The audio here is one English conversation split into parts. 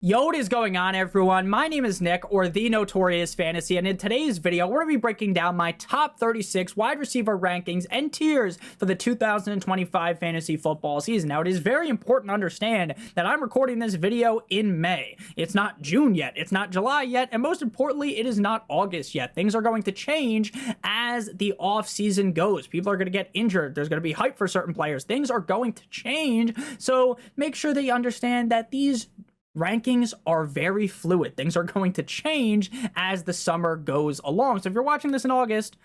Yo, what is going on, everyone? My name is Nick, or the Notorious Fantasy, and in today's video, we're going to be breaking down my top 36 wide receiver rankings and tiers for the 2025 fantasy football season. Now, it is very important to understand that I'm recording this video in May. It's not June yet, it's not July yet, and most importantly, it is not August yet. Things are going to change as the off-season goes. People are going to get injured. There's going to be hype for certain players. Things are going to change, so make sure that you understand that these rankings are very fluid. Things are going to change as the summer goes along. So if you're watching this in August,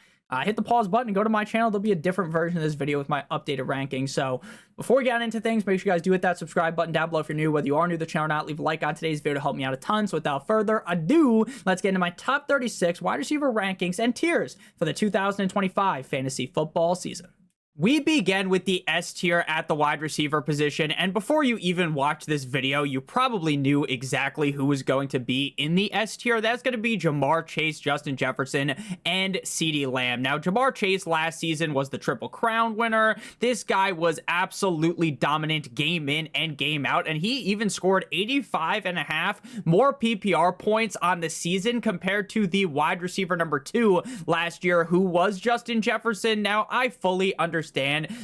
hit the pause button and go to my channel. There'll be a different version of this video with my updated rankings. So before we get into things, make sure you guys do hit that subscribe button down below if you're new. Whether you are new to the channel or not, leave a like on today's video to help me out a ton. So without further ado, let's get into my top 36 wide receiver rankings and tiers for the 2025 fantasy football season. We begin with the S tier at the wide receiver position, and before you even watch this video, you probably knew exactly who was going to be in the S tier. That's going to be Ja'Marr Chase, Justin Jefferson, and CeeDee Lamb. Now, Ja'Marr Chase last season was the Triple Crown winner. This guy was absolutely dominant game in and game out, and he even scored 85.5 more PPR points on the season compared to the wide receiver number 2 last year, who was Justin Jefferson. Now, I fully understand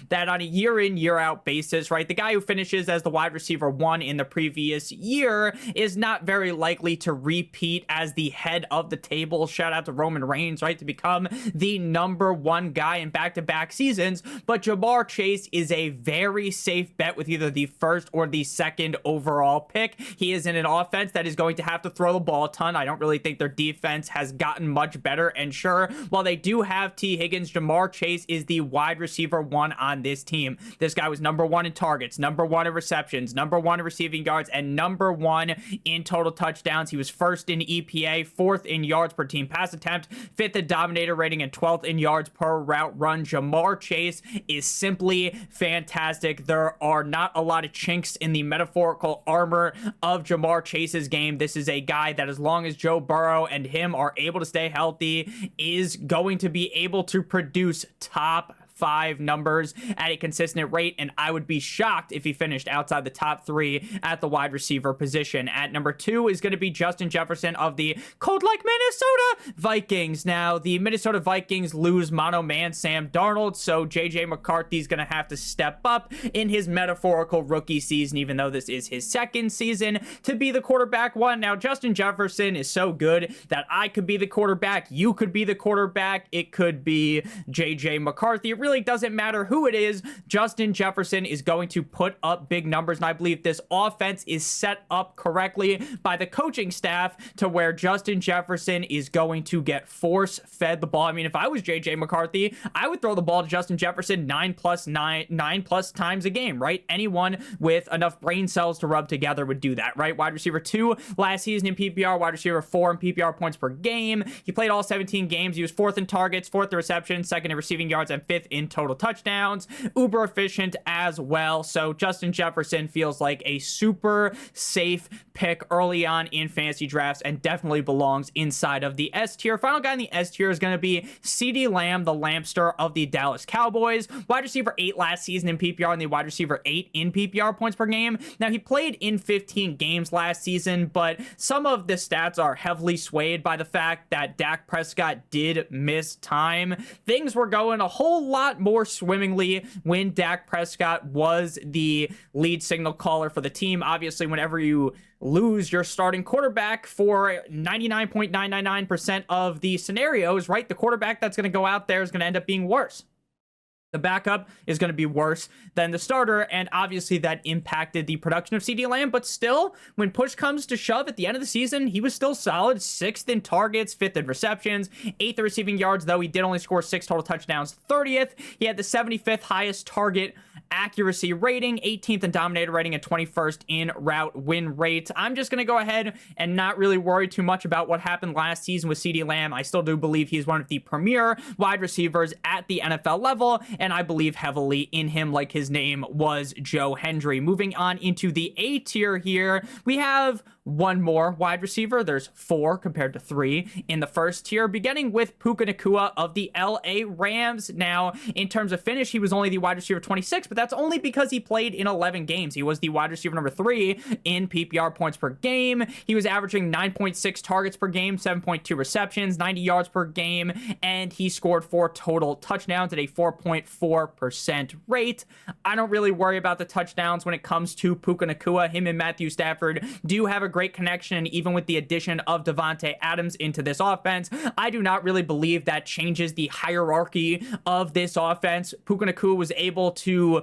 that on a year in, year out basis, right, the guy who finishes as the wide receiver 1 in the previous year is not very likely to repeat as the head of the table. Shout out to Roman Reigns, right, to become the number 1 guy in back-to-back seasons. But Ja'Marr Chase is a very safe bet with either the first or the second overall pick. He is in an offense that is going to have to throw the ball a ton. I don't really think their defense has gotten much better. And sure, while they do have T. Higgins, Ja'Marr Chase is the wide receiver 1 on this team. This guy was number 1 in targets, number 1 in receptions, number 1 in receiving yards, and number 1 in total touchdowns. He was first in EPA, 4th in yards per team pass attempt, 5th in dominator rating, and 12th in yards per route run. Ja'Marr Chase is simply fantastic. There are not a lot of chinks in the metaphorical armor of Ja'Marr Chase's game. This is a guy that, as long as Joe Burrow and him are able to stay healthy, is going to be able to produce top 5 numbers at a consistent rate, and I would be shocked if he finished outside the top 3 at the wide receiver position. At number 2 is going to be Justin Jefferson of the cold like Minnesota Vikings. Now, the Minnesota Vikings lose mono man Sam Darnold, so JJ McCarthy's going to have to step up in his metaphorical rookie season, even though this is his second season, to be the quarterback 1. Now, Justin Jefferson is so good that I could be the quarterback, you could be the quarterback, it could be JJ McCarthy. It really doesn't matter who it is. Justin Jefferson is going to put up big numbers, and I believe this offense is set up correctly by the coaching staff to where Justin Jefferson is going to get force-fed the ball. I mean, if I was JJ McCarthy, I would throw the ball to Justin Jefferson 9 plus times a game, right? Anyone with enough brain cells to rub together would do that, right? Wide receiver 2 last season in PPR, wide receiver 4 in PPR points per game. He played all 17 games. He was 4th in targets, 4th in receptions, 2nd in receiving yards, and 5th in total touchdowns. Uber efficient as well. So Justin Jefferson feels like a super safe pick early on in fantasy drafts and definitely belongs inside of the S tier. Final guy in the S tier is going to be CeeDee Lamb, the Lampster of the Dallas Cowboys. Wide receiver 8 last season in PPR and the wide receiver 8 in PPR points per game. Now, he played in 15 games last season, but some of the stats are heavily swayed by the fact that Dak Prescott did miss time. Things were going a whole lot more swimmingly when Dak Prescott was the lead signal caller for the team. Obviously, whenever you lose your starting quarterback for 99.999% of the scenarios, right, the quarterback that's going to go out there is going to end up being worse. The backup is going to be worse than the starter, and obviously that impacted the production of CeeDee Lamb, but still, when push comes to shove at the end of the season, he was still solid. 6th in targets, 5th in receptions, 8th in receiving yards, though he did only score 6 total touchdowns. 30th, he had the 75th highest target accuracy rating, 18th in dominator rating, and 21st in route win rate. I'm just going to go ahead and not really worry too much about what happened last season with CeeDee Lamb. I still do believe he's one of the premier wide receivers at the NFL level, and I believe heavily in him, like his name was Joe Hendry. Moving on into the A tier here, we have one more wide receiver. There's 4 compared to 3 in the first tier, beginning with Puka Nacua of the LA Rams. Now, in terms of finish, he was only the wide receiver 26, but that's only because he played in 11 games. He was the wide receiver number 3 in PPR points per game. He was averaging 9.6 targets per game, 7.2 receptions, 90 yards per game, and he scored 4 total touchdowns at a 4.4% rate. I don't really worry about the touchdowns when it comes to Puka Nacua. Him and Matthew Stafford do have a great connection, and even with the addition of Davante Adams into this offense, I do not really believe that changes the hierarchy of this offense. Puka Nacua was able to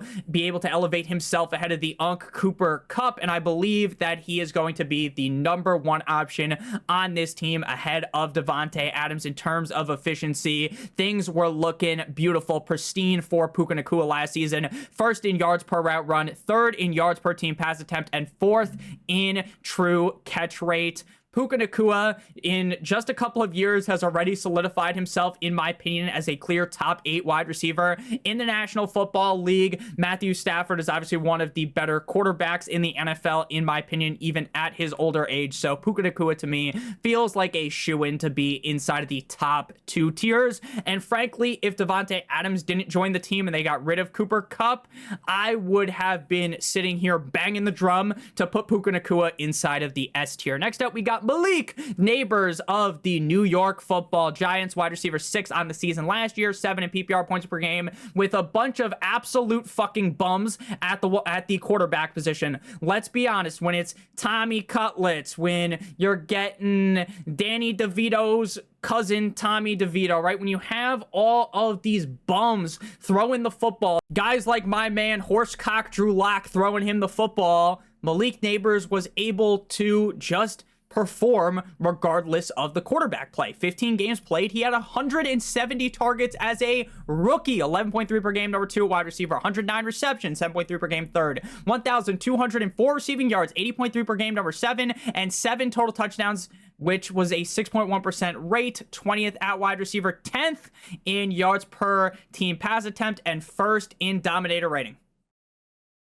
elevate himself ahead of the Cooper Kupp, and I believe that he is going to be the number 1 option on this team ahead of Davante Adams in terms of efficiency. Things were looking beautiful, pristine for Puka Nacua last season. 1st in yards per route run, 3rd in yards per team pass attempt, and 4th in true catch rate. Puka Nacua, in just a couple of years, has already solidified himself, in my opinion, as a clear top 8 wide receiver in the National Football League. Matthew Stafford is obviously one of the better quarterbacks in the NFL, in my opinion, even at his older age. So Puka Nacua, to me, feels like a shoo-in to be inside of the top 2 tiers. And frankly, if Davante Adams didn't join the team and they got rid of Cooper Kupp, I would have been sitting here banging the drum to put Puka Nacua inside of the S tier. Next up, we got Malik Neighbors of the New York Football Giants, wide receiver 6 on the season last year, 7 in PPR points per game, with a bunch of absolute fucking bums at the quarterback position. Let's be honest, when it's Tommy Cutlets, when you're getting Danny DeVito's cousin Tommy DeVito, right? When you have all of these bums throwing the football, guys like my man Horsecock Drew Lock throwing him the football, Malik Neighbors was able to just perform regardless of the quarterback play. 15 games played, he had 170 targets as a rookie, 11.3 per game, number 2 wide receiver, 109 receptions, 7.3 per game, 3rd, 1,204 receiving yards, 80.3 per game, number 7, and 7 total touchdowns, which was a 6.1% rate, 20th at wide receiver, 10th in yards per team pass attempt, and 1st in dominator rating.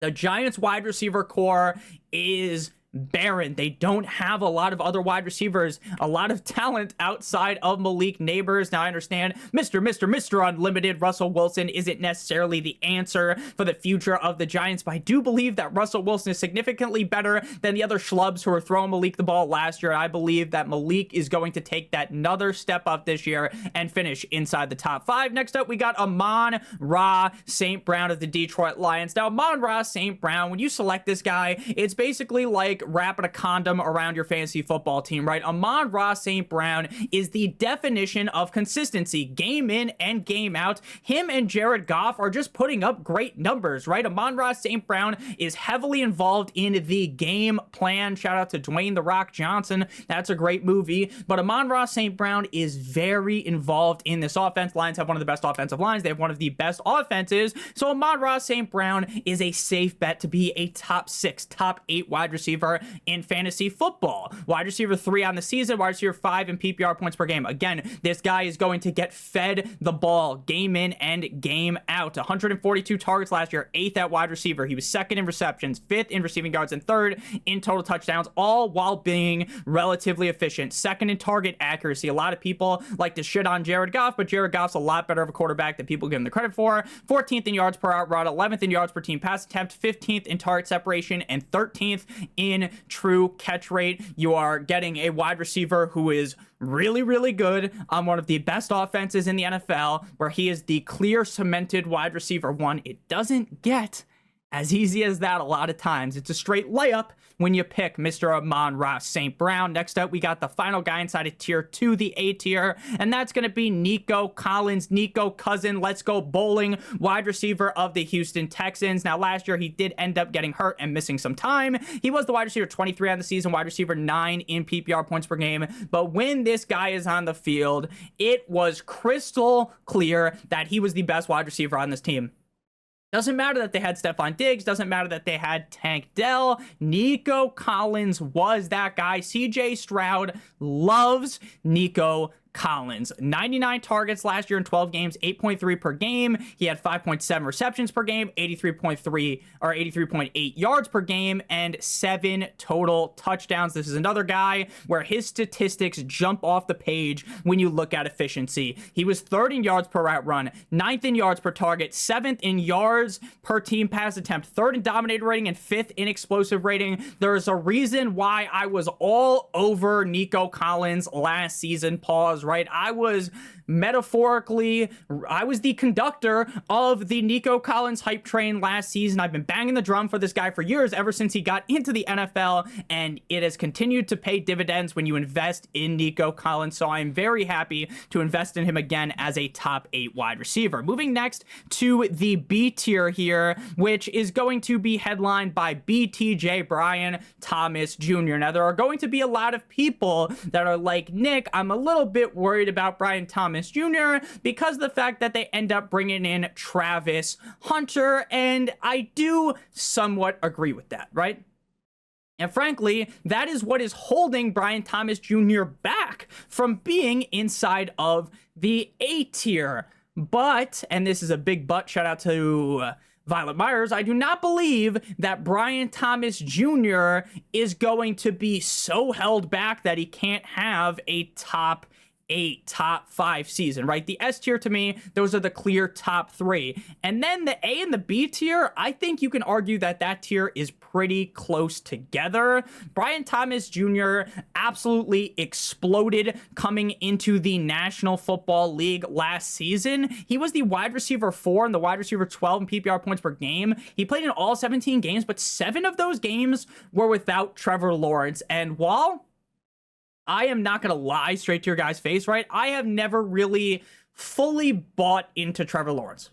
The Giants wide receiver core is barren. They don't have a lot of other wide receivers, a lot of talent outside of Malik Neighbors. Now, I understand Mr. Unlimited Russell Wilson isn't necessarily the answer for the future of the Giants, but I do believe that Russell Wilson is significantly better than the other schlubs who were throwing Malik the ball last year. I believe that Malik is going to take that another step up this year and finish inside the top 5. Next up, we got Amon-Ra St. Brown of the Detroit Lions. Now, Amon-Ra St. Brown, when you select this guy, it's basically like wrapping a condom around your fantasy football team, right? Amon-Ra St. Brown is the definition of consistency, game in and game out. Him and Jared Goff are just putting up great numbers, right? Amon-Ra St. Brown is heavily involved in the game plan. Shout out to Dwayne "The Rock" Johnson. That's a great movie. But Amon-Ra St. Brown is very involved in this offense. Lions have one of the best offensive lines. They have one of the best offenses. So Amon-Ra St. Brown is a safe bet to be a top 6, top 8 wide receiver in fantasy football. Wide receiver 3 on the season, wide receiver 5 in PPR points per game. Again, this guy is going to get fed the ball game in and game out. 142 targets last year, 8th at wide receiver. He was 2nd in receptions, 5th in receiving yards, and 3rd in total touchdowns, all while being relatively efficient. 2nd in target accuracy. A lot of people like to shit on Jared Goff, but Jared Goff's a lot better of a quarterback than people give him the credit for. 14th in yards per out route, 11th in yards per team pass attempt, 15th in target separation, and 13th in true catch rate. You are getting a wide receiver who is really, really good on one of the best offenses in the NFL, where he is the clear cemented wide receiver 1. It doesn't get as easy as that a lot of times. It's a straight layup when you pick Mr. Amon-Ra St. Brown. Next up, we got the final guy inside of tier 2, the A tier, and that's going to be Nico Collins, Nico Cousin, let's go bowling, wide receiver of the Houston Texans. Now, last year, he did end up getting hurt and missing some time. He was the wide receiver 23 on the season, wide receiver 9 in PPR points per game, but when this guy is on the field, it was crystal clear that he was the best wide receiver on this team. Doesn't matter that they had Stephon Diggs. Doesn't matter that they had Tank Dell. Nico Collins was that guy. CJ Stroud loves Nico Collins. 99 targets last year in 12 games, 8.3 per game. He had 5.7 receptions per game, 83.3 or 83.8 yards per game, and 7 total touchdowns. This is another guy where his statistics jump off the page when you look at efficiency. He was 3rd in yards per route run, 9th in yards per target, 7th in yards per team pass attempt, 3rd in dominator rating, and 5th in explosive rating. There's a reason why I was all over Nico Collins last season. Pause, right? I was the conductor of the Nico Collins hype train last season. I've been banging the drum for this guy for years, ever since he got into the NFL, and it has continued to pay dividends when you invest in Nico Collins. So I'm very happy to invest in him again as a top 8 wide receiver. Moving next to the B tier here, which is going to be headlined by bdge Brian Thomas Jr. Now, there are going to be a lot of people that are like, Nick, I'm a little bit worried about Brian Thomas Jr. because of the fact that they end up bringing in Travis Hunter, and I do somewhat agree with that, right? And frankly, that is what is holding Brian Thomas Jr. back from being inside of the A tier. But, and this is a big but, shout out to Violet Myers, I do not believe that Brian Thomas Jr. is going to be so held back that he can't have a top 8, top 5 season, right? The S tier, to me, those are the clear top 3. And then the A and the B tier, I think you can argue that that tier is pretty close together. Brian Thomas Jr. absolutely exploded coming into the National Football League last season. He was the wide receiver 4 and the wide receiver 12 in PPR points per game. He played in all 17 games, but 7 of those games were without Trevor Lawrence. And while I am not going to lie straight to your guys' face, right? I have never really fully bought into Trevor Lawrence.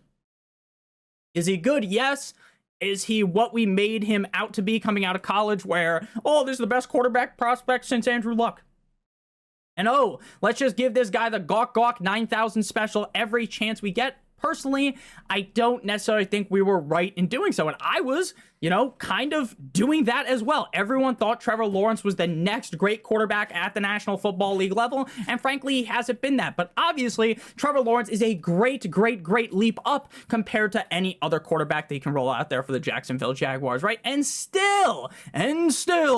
Is he good? Yes. Is he what we made him out to be coming out of college where, oh, this is the best quarterback prospect since Andrew Luck? And oh, let's just give this guy the gawk 9,000 special every chance we get. Personally, I don't necessarily think we were right in doing so. And I was, kind of doing that as well. Everyone thought Trevor Lawrence was the next great quarterback at the National Football League level. And frankly, he hasn't been that. But obviously, Trevor Lawrence is a great leap up compared to any other quarterback that you can roll out there for the Jacksonville Jaguars, right? And still,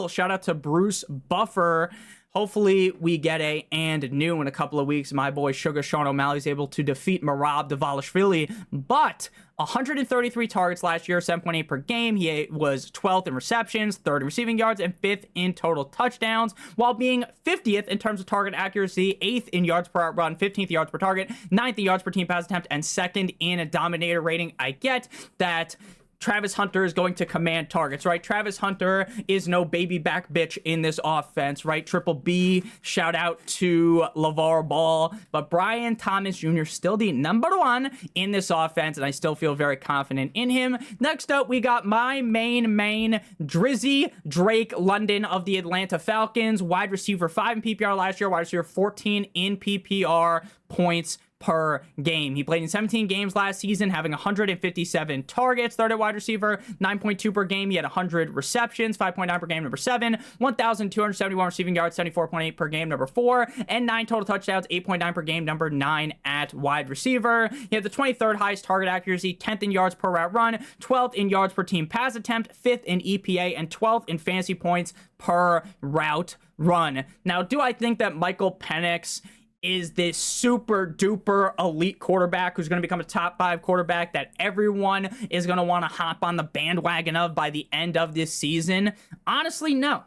shout out to Bruce Buffer. Hopefully we get a and new in a couple of weeks. My boy Sugar Sean O'Malley is able to defeat Marab Davalishvili, but 133 targets last year, 7.8 per game. He was 12th in receptions, 3rd in receiving yards, and 5th in total touchdowns, while being 50th in terms of target accuracy, 8th in yards per out run, 15th yards per target, 9th in yards per team pass attempt, and 2nd in a dominator rating. I get that Travis Hunter is going to command targets, right? Travis Hunter is no baby back bitch in this offense, right? Triple B, shout out to LeVar Ball. But Brian Thomas Jr. still the number 1 in this offense, and I still feel very confident in him. Next up, we got my main Drizzy Drake London of the Atlanta Falcons, wide receiver 5 in PPR last year, wide receiver 14 in PPR points per game. He played in 17 games last season, having 157 targets, 3rd at wide receiver, 9.2 per game. He had 100 receptions, 5.9 per game, number 7, 1,271 receiving yards, 74.8 per game, number 4, and 9 total touchdowns, 8.9 per game, number 9 at wide receiver. He had the 23rd highest target accuracy, 10th in yards per route run, 12th in yards per team pass attempt, 5th in EPA, and 12th in fantasy points per route run. Now, do I think that Michael Penix is this super duper elite quarterback who's going to become a top 5 quarterback that everyone is going to want to hop on the bandwagon of by the end of this season? Honestly, no.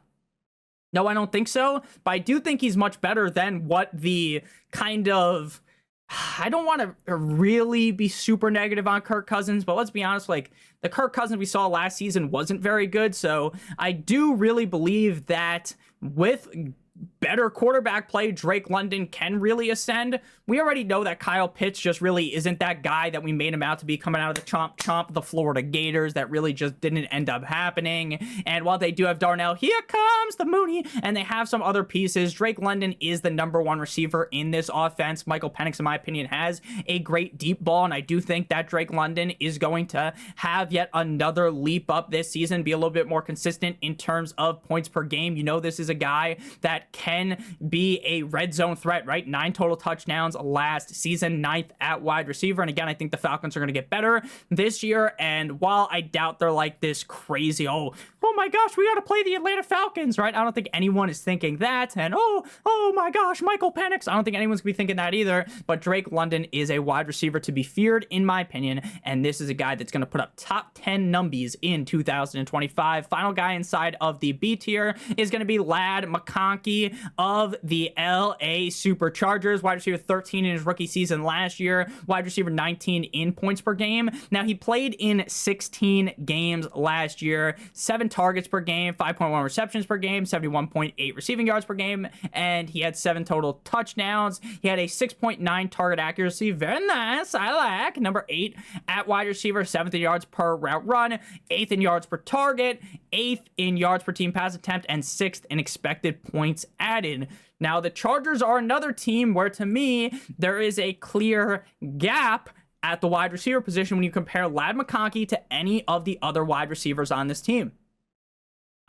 No, I don't think so. But I do think he's much better than what the kind of... I don't want to really be super negative on Kirk Cousins, but let's be honest, like, the Kirk Cousins we saw last season wasn't very good. So I do really believe that with better quarterback play, Drake London can really ascend. We already know that Kyle Pitts just really isn't that guy that we made him out to be coming out of the chomp the Florida Gators. That really just didn't end up happening. And while they do have Darnell, here comes the Mooney, and they have some other pieces, Drake London is the number 1 receiver in this offense. Michael Penix, in my opinion, has a great deep ball, and I do think that Drake London is going to have yet another leap up this season, be a little bit more consistent in terms of points per game. This is a guy that that can be a red zone threat, right? 9 total touchdowns last season, 9th at wide receiver. And again, I think the Falcons are going to get better this year. And while I doubt they're like this crazy, oh my gosh, we got to play the Atlanta Falcons, right? I don't think anyone is thinking that. And oh my gosh, Michael Penix. I don't think anyone's going to be thinking that either. But Drake London is a wide receiver to be feared, in my opinion. And this is a guy that's going to put up top 10 numbies in 2025. Final guy inside of the B tier is going to be Ladd McConkey of the LA Superchargers. Wide receiver 13 in his rookie season last year. Wide receiver 19 in points per game. Now, he played in 16 games last year. 7 targets per game, 5.1 receptions per game, 71.8 receiving yards per game, and he had 7 total touchdowns. He had a 6.9 target accuracy. Very nice. I like. Number 8 at wide receiver, 7th in yards per route run, 8th in yards per target, 8th in yards per team pass attempt, and 6th in expected points added. Now, the Chargers are another team where, to me, there is a clear gap at the wide receiver position when you compare Ladd McConkey to any of the other wide receivers on this team.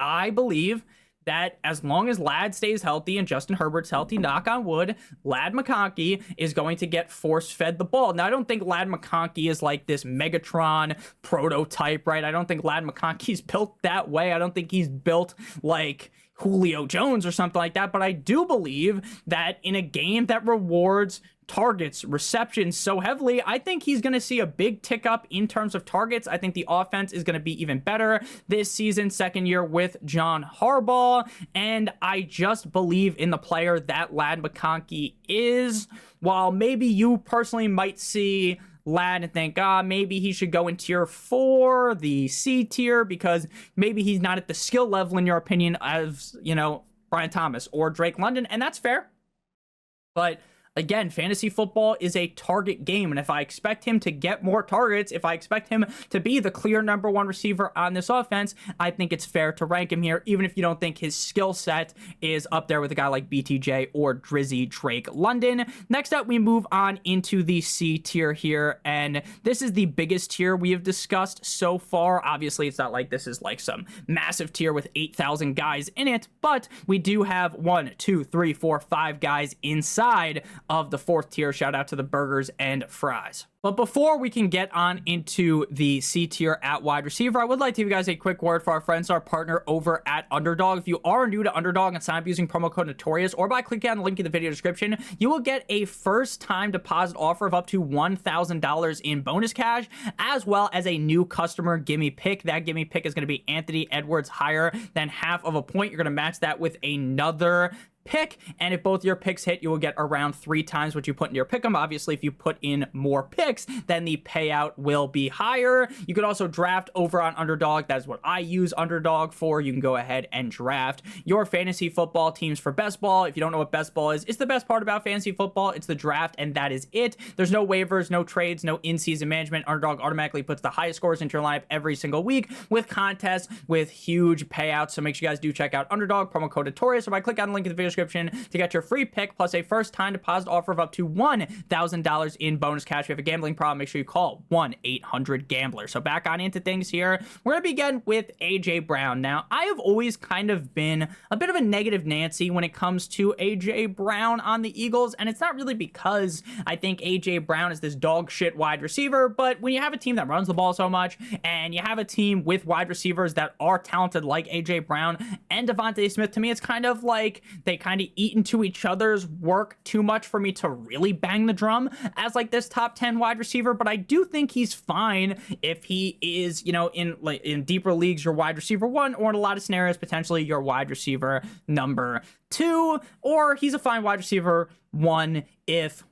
I believe that as long as Ladd stays healthy and Justin Herbert's healthy, knock on wood, Ladd McConkey is going to get force-fed the ball. Now, I don't think Ladd McConkey is like this Megatron prototype, right? I don't think Ladd McConkey's built that way. I don't think he's built like Julio Jones or something like that, but I do believe that in a game that rewards targets, receptions so heavily, I think he's going to see a big tick up in terms of targets. I think the offense is going to be even better this season, second year with John Harbaugh, and I just believe in the player that Ladd McConkey is. While maybe you personally might see Ladd and think, maybe he should go in tier 4, the C tier, because maybe he's not at the skill level, in your opinion, as, Brian Thomas or Drake London, and that's fair. But again, fantasy football is a target game, and if I expect him to get more targets, if I expect him to be the clear number 1 receiver on this offense, I think it's fair to rank him here, even if you don't think his skill set is up there with a guy like bdge or Drizzy Drake London. Next up, we move on into the C tier here, and this is the biggest tier we have discussed so far. Obviously, it's not like this is like some massive tier with 8,000 guys in it, but we do have 1, 2, 3, 4, 5 guys inside of the 4th tier. Shout out to the burgers and fries. But before we can get on into the C tier at wide receiver, I would like to give you guys a quick word for our friends, our partner over at Underdog. If you are new to Underdog and sign up using promo code Notorious, or by clicking on the link in the video description, you will get a first-time deposit offer of up to $1,000 in bonus cash, as well as a new customer gimme pick. That gimme pick is going to be Anthony Edwards higher than half of a point. You're going to match that with another pick, and if both your picks hit, you will get around 3 times what you put in your pick'em. Obviously, if you put in more picks, then the payout will be higher. You could also draft over on Underdog. That is what I use Underdog for. You can go ahead and draft your fantasy football teams for best ball. If you don't know what best ball is, it's the best part about fantasy football. It's the draft, and that is it. There's no waivers, no trades, no in-season management. Underdog automatically puts the highest scores into your lineup every single week with contests with huge payouts. So make sure you guys do check out Underdog, promo code Notorious, or by click on the link in the video description to get your free pick plus a first-time deposit offer of up to $1,000 in bonus cash. If you have a gambling problem, make sure you call 1-800-GAMBLER. So back on into things here. We're going to begin with A.J. Brown. Now, I have always kind of been a bit of a negative Nancy when it comes to A.J. Brown on the Eagles, and it's not really because I think A.J. Brown is this dog shit wide receiver, but when you have a team that runs the ball so much, and you have a team with wide receivers that are talented like A.J. Brown and Devontae Smith, to me, it's kind of like they kind of eat into each other's work too much for me to really bang the drum as like this top 10 wide receiver. But I do think he's fine if he is, in deeper leagues, your wide receiver 1, or in a lot of scenarios, potentially your wide receiver number 2, or he's a fine wide receiver 1 if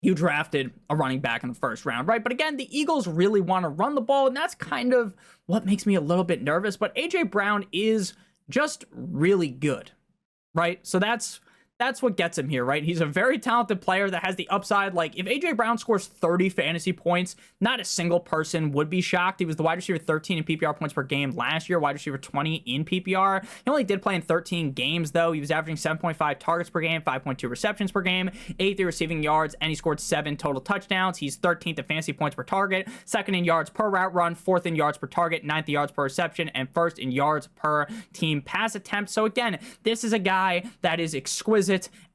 you drafted a running back in the first round, right? But again, the Eagles really want to run the ball, and that's kind of what makes me a little bit nervous. But A.J. Brown is just really good, right? So that's That's what gets him here, right? He's a very talented player that has the upside. Like, if AJ Brown scores 30 fantasy points, not a single person would be shocked. He was the wide receiver 13 in PPR points per game last year, wide receiver 20 in PPR. He only did play in 13 games, though. He was averaging 7.5 targets per game, 5.2 receptions per game, 83 receiving yards, and he scored 7 total touchdowns. He's 13th in fantasy points per target, 2nd in yards per route run, 4th in yards per target, 9th in yards per reception, and 1st in yards per team pass attempt. So again, this is a guy that is exquisite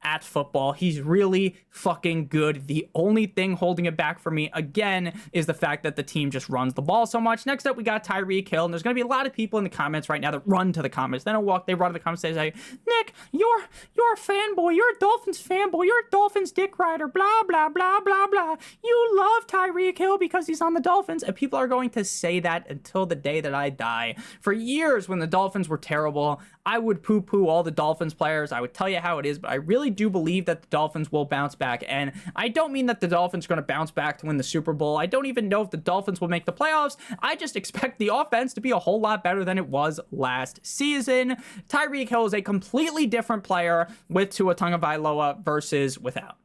at football. He's really fucking good. The only thing holding it back for me, again, is the fact that the team just runs the ball so much. Next up, we got Tyreek Hill, and there's going to be a lot of people in the comments right now that run to the comments. Then they run to the comments, they say, Nick, you're a fanboy. You're a Dolphins fanboy. You're a Dolphins dick rider. Blah, blah, blah, blah, blah. You love Tyreek Hill because he's on the Dolphins, and people are going to say that until the day that I die. For years, when the Dolphins were terrible, I would poo-poo all the Dolphins players. I would tell you how it is, but I really do believe that the Dolphins will bounce back. And I don't mean that the Dolphins are going to bounce back to win the Super Bowl. I don't even know if the Dolphins will make the playoffs. I just expect the offense to be a whole lot better than it was last season. Tyreek Hill is a completely different player with Tua Tagovailoa versus without.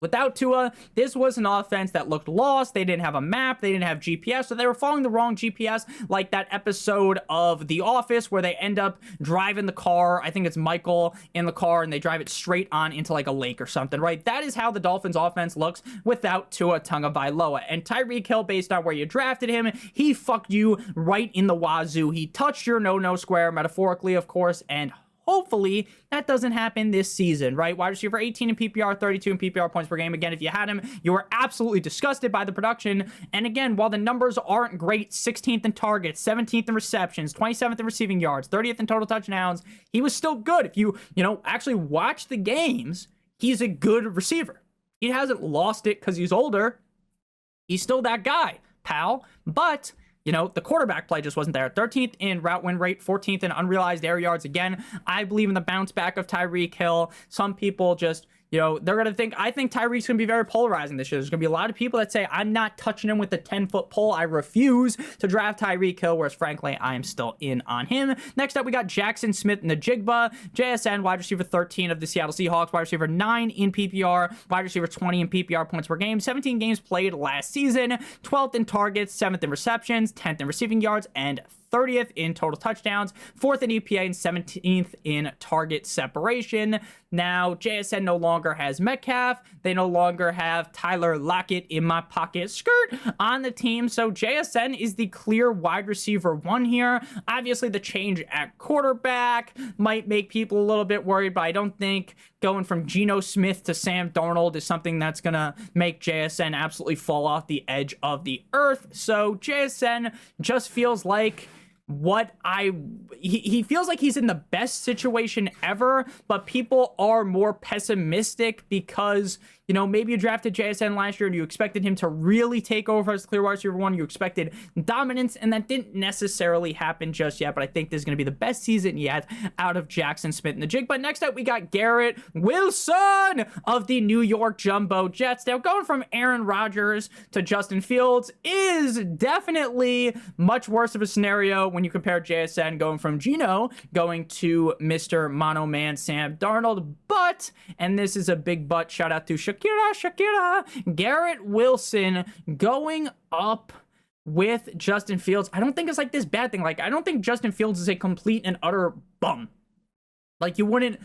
Without Tua, this was an offense that looked lost. They didn't have a map. They didn't have GPS. So they were following the wrong GPS, like that episode of The Office where they end up driving the car. I think it's Michael in the car, and they drive it straight on into like a lake or something, right? That is how the Dolphins offense looks without Tua Tagovailoa. And Tyreek Hill, based on where you drafted him, he fucked you right in the wazoo. He touched your no-no square, metaphorically, of course, and hopefully that doesn't happen this season, right? Wide receiver 18 in PPR, 32 in PPR points per game. Again, if you had him, you were absolutely disgusted by the production. And again, while the numbers aren't great, 16th in targets, 17th in receptions, 27th in receiving yards, 30th in total touchdowns, he was still good. If you actually watch the games, he's a good receiver. He hasn't lost it because he's older. He's still that guy, pal. But the quarterback play just wasn't there. 13th in route win rate, 14th in unrealized air yards. Again, I believe in the bounce back of Tyreek Hill. Some people just, they're going to think, I think Tyreek's going to be very polarizing this year. There's going to be a lot of people that say, I'm not touching him with the 10-foot pole. I refuse to draft Tyreek Hill, whereas frankly, I am still in on him. Next up, we got Jackson Smith in the Jigba. JSN, wide receiver 13 of the Seattle Seahawks, wide receiver 9 in PPR, wide receiver 20 in PPR points per game, 17 games played last season, 12th in targets, 7th in receptions, 10th in receiving yards, and 30th in total touchdowns, 4th in EPA, and 17th in target separation. Now, JSN no longer has Metcalf. They no longer have Tyler Lockett in my pocket skirt on the team. So JSN is the clear wide receiver 1 here. Obviously, the change at quarterback might make people a little bit worried, but I don't think going from Geno Smith to Sam Darnold is something that's going to make JSN absolutely fall off the edge of the earth. So JSN just feels like he feels like he's in the best situation ever, but people are more pessimistic because maybe you drafted JSN last year and you expected him to really take over as clear wide receiver 1. You expected dominance, and that didn't necessarily happen just yet, but I think this is going to be the best season yet out of Jackson Smith in the Jig. But next up, we got Garrett Wilson of the New York Jumbo Jets. Now, going from Aaron Rodgers to Justin Fields is definitely much worse of a scenario when you compare JSN going from Geno going to Mr. Mono Man Sam Darnold. But, and this is a big but, shout out to Shakira, Garrett Wilson going up with Justin Fields. I don't think it's like this bad thing. Like, I don't think Justin Fields is a complete and utter bum. Like, you wouldn't,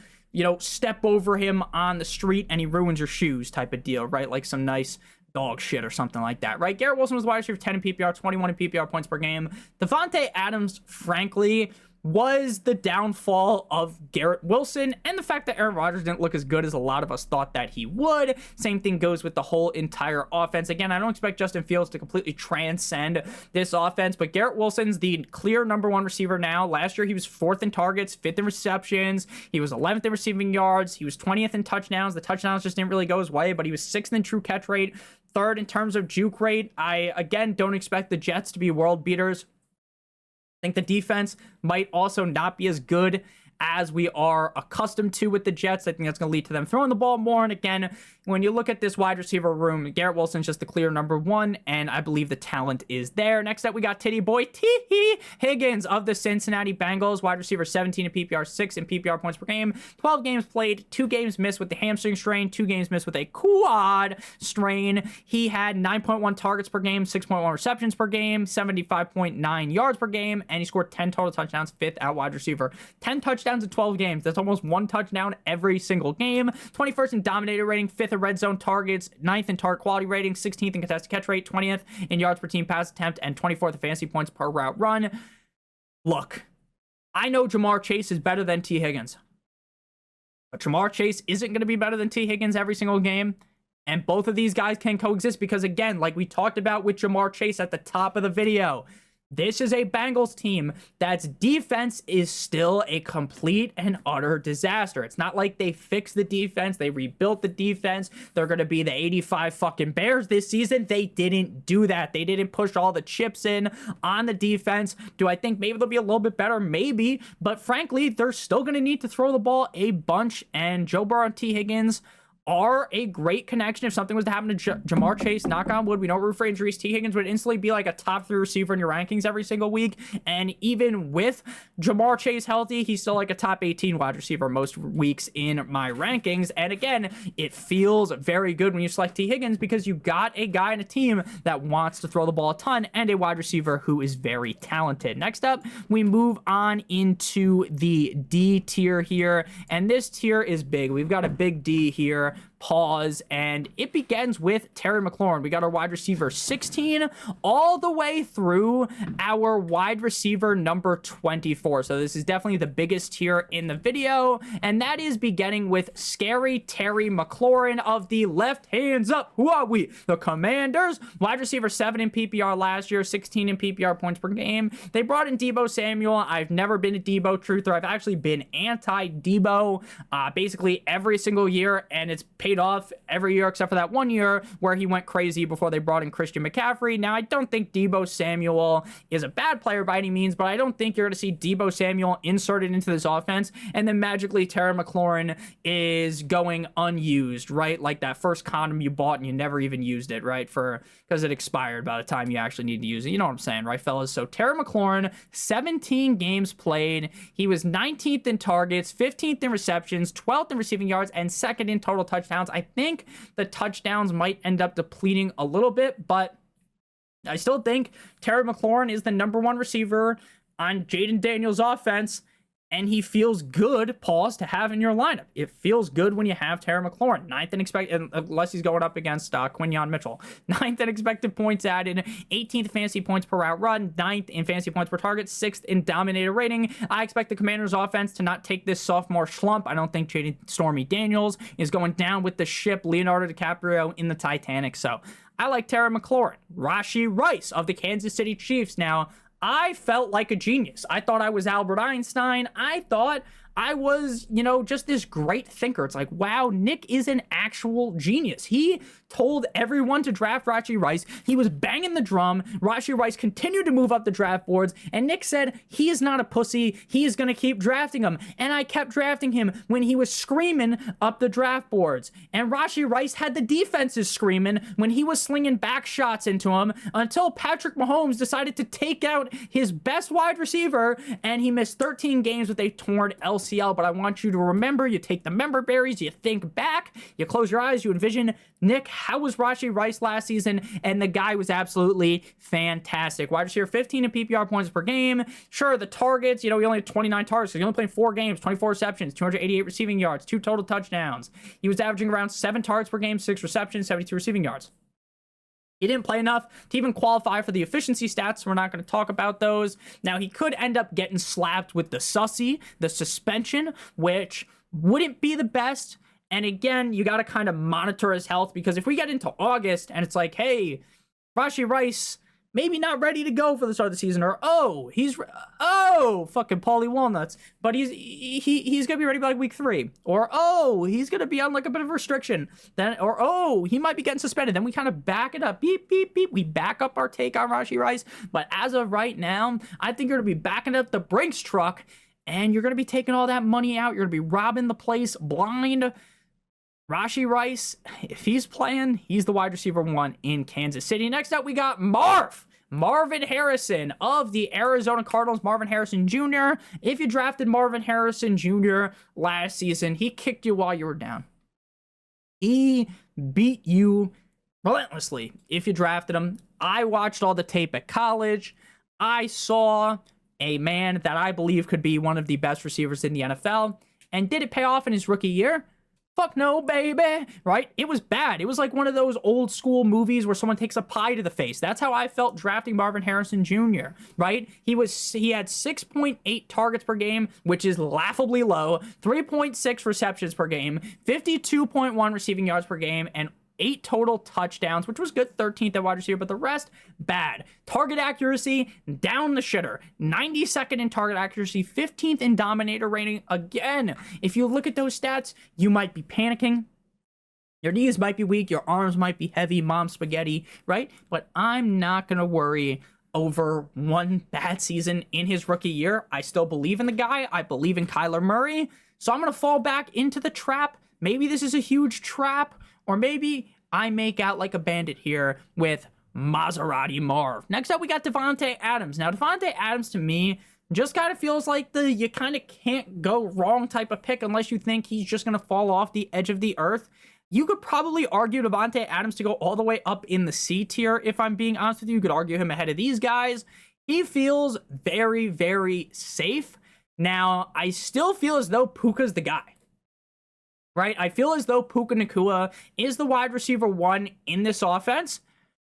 step over him on the street and he ruins your shoes type of deal, right? Like some nice dog shit or something like that, right? Garrett Wilson was wide receiver 10 in PPR, 21 in PPR points per game. Devontae Adams, frankly, was the downfall of Garrett Wilson, and the fact that Aaron Rodgers didn't look as good as a lot of us thought that he would. Same thing goes with the whole entire offense. Again, I don't expect Justin Fields to completely transcend this offense, but Garrett Wilson's the clear number 1 receiver now. Last year, he was 4th in targets, 5th in receptions. He was 11th in receiving yards. He was 20th in touchdowns. The touchdowns just didn't really go his way, but he was 6th in true catch rate, 3rd in terms of juke rate. I, again, don't expect the Jets to be world beaters. I think the defense might also not be as good as we are accustomed to with the Jets. I think that's going to lead to them throwing the ball more. And again, when you look at this wide receiver room, Garrett Wilson's just the clear number one, and I believe the talent is there. Next up, we got Titty Boy T. Higgins of the Cincinnati Bengals, wide receiver 17 in PPR, 6 in PPR points per game, 12 games played, 2 games missed with the hamstring strain, 2 games missed with a quad strain. He had 9.1 targets per game, 6.1 receptions per game, 75.9 yards per game, and he scored 10 total touchdowns, 5th at wide receiver. 10 touchdowns in 12 games. That's almost 1 touchdown every single game. 21st in dominator rating, 5th in red zone targets, 9th in target quality rating, 16th in contested catch rate, 20th in yards per team pass attempt, and 24th in fantasy points per route run. Look, I know Jamar Chase is better than T. Higgins, but Jamar Chase isn't going to be better than T. Higgins every single game. And both of these guys can coexist because, again, like we talked about with Jamar Chase at the top of the video, this is a Bengals team that's defense is still a complete and utter disaster. It's not like they fixed the defense. They rebuilt the defense. They're going to be the 85 fucking Bears this season. They didn't do that. They didn't push all the chips in on the defense. Do I think maybe they'll be a little bit better? Maybe. But frankly, they're still going to need to throw the ball a bunch. And Joe Burrow and T. Higgins are a great connection. If something was to happen to Jamar Chase, knock on wood, we don't root for injuries, T. Higgins would instantly be like a top 3 receiver in your rankings every single week. And even with Jamar Chase healthy, he's still like a top 18 wide receiver most weeks in my rankings. And again, it feels very good when you select T. Higgins because you got a guy in a team that wants to throw the ball a ton and a wide receiver who is very talented. Next up, we move on into the D tier here. And this tier is big. We've got a big D here. Pause, and it begins with Terry McLaurin. We got our wide receiver 16 all the way through our wide receiver number 24. So this is definitely the biggest tier in the video, and that is beginning with scary Terry McLaurin of the left hands up. Who are we? The Commanders. Wide receiver 7 in PPR last year, 16 in PPR points per game. They brought in Deebo Samuel. I've never been a Deebo truther. I've actually been anti-Deebo basically every single year, and it's paid off every year except for that 1 year where he went crazy before they brought in Christian McCaffrey. Now, I don't think Deebo Samuel is a bad player by any means, but I don't think you're going to see Deebo Samuel inserted into this offense and then magically Terry McLaurin is going unused, right? Like that first condom you bought and you never even used it, right? Because it expired by the time you actually need to use it. You know what I'm saying, right, fellas? So Terry McLaurin, 17 games played. He was 19th in targets, 15th in receptions, 12th in receiving yards, and 2nd in total touchdowns. I think the touchdowns might end up depleting a little bit, but I still think Terry McLaurin is the number 1 receiver on Jaden Daniels' offense, and he feels good, pause, to have in your lineup. It feels good when you have Terry McLaurin. 9th in expected, unless he's going up against Quinyon Mitchell. 9th in expected points added, 18th fantasy points per route run, 9th in fantasy points per target, 6th in dominator rating. I expect the Commanders' offense to not take this sophomore slump. I don't think Jaden Stormy Daniels is going down with the ship Leonardo DiCaprio in the Titanic. So I like Terry McLaurin. Rashee Rice of the Kansas City Chiefs. Now, I felt like a genius. I thought I was Albert Einstein. I thought I was, just this great thinker. It's like, wow, Nick is an actual genius. He told everyone to draft Rashee Rice. He was banging the drum. Rashee Rice continued to move up the draft boards, and Nick said, he is not a pussy. He is going to keep drafting him. And I kept drafting him when he was screaming up the draft boards. And Rashee Rice had the defenses screaming when he was slinging back shots into him until Patrick Mahomes decided to take out his best wide receiver, and he missed 13 games with a torn LCL. But I want you to remember, you take the member berries, you think back, you close your eyes, you envision, Nick, how was Rashee Rice last season? And the guy was absolutely fantastic. Wide receiver 15 in PPR points per game. Sure, the targets, he only had 29 targets. So he only played 4 games, 24 receptions, 288 receiving yards, 2 total touchdowns. He was averaging around 7 targets per game, 6 receptions, 72 receiving yards. He didn't play enough to even qualify for the efficiency stats. So we're not going to talk about those. Now, he could end up getting slapped with the sussy, the suspension, which wouldn't be the best. And again, you got to kind of monitor his health, because if we get into August and it's like, hey, Rashee Rice, maybe not ready to go for the start of the season, or fucking Paulie Walnuts, but he's gonna be ready by like week 3, or he's gonna be on like a bit of a restriction, then, or he might be getting suspended. Then we kind of back it up, beep beep beep. We back up our take on Rashee Rice, but as of right now, I think you're gonna be backing up the Brinks truck and you're going to be taking all that money out. You're going to be robbing the place blind. Rashee Rice, if he's playing, he's the wide receiver 1 in Kansas City. Next up, we got Marvin Harrison of the Arizona Cardinals. Marvin Harrison Jr. If you drafted Marvin Harrison Jr. last season, he kicked you while you were down. He beat you relentlessly if you drafted him. I watched all the tape at college. I saw a man that I believe could be one of the best receivers in the NFL. And did it pay off in his rookie year? Fuck no, baby, right? It was bad. It was like one of those old school movies where someone takes a pie to the face. That's how I felt drafting Marvin Harrison Jr., right? He had 6.8 targets per game, which is laughably low, 3.6 receptions per game, 52.1 receiving yards per game, and 8 total touchdowns, which was good, 13th at wide receiver, but the rest, bad. Target accuracy, down the shitter. 92nd in target accuracy, 15th in dominator rating. Again, if you look at those stats, you might be panicking. Your knees might be weak, your arms might be heavy, mom spaghetti, right? But I'm not going to worry over one bad season in his rookie year. I still believe in the guy. I believe in Kyler Murray. So I'm going to fall back into the trap. Maybe this is a huge trap. Or maybe I make out like a bandit here with Maserati Marv. Next up, we got Davante Adams. Now, Davante Adams, to me, just kind of feels like the you kind of can't go wrong type of pick unless you think he's just going to fall off the edge of the earth. You could probably argue Davante Adams to go all the way up in the C tier, if I'm being honest with you. You could argue him ahead of these guys. He feels very, very safe. Now, I still feel as though Puka's the guy. Right? I feel as though Puka Nacua is the wide receiver 1 in this offense,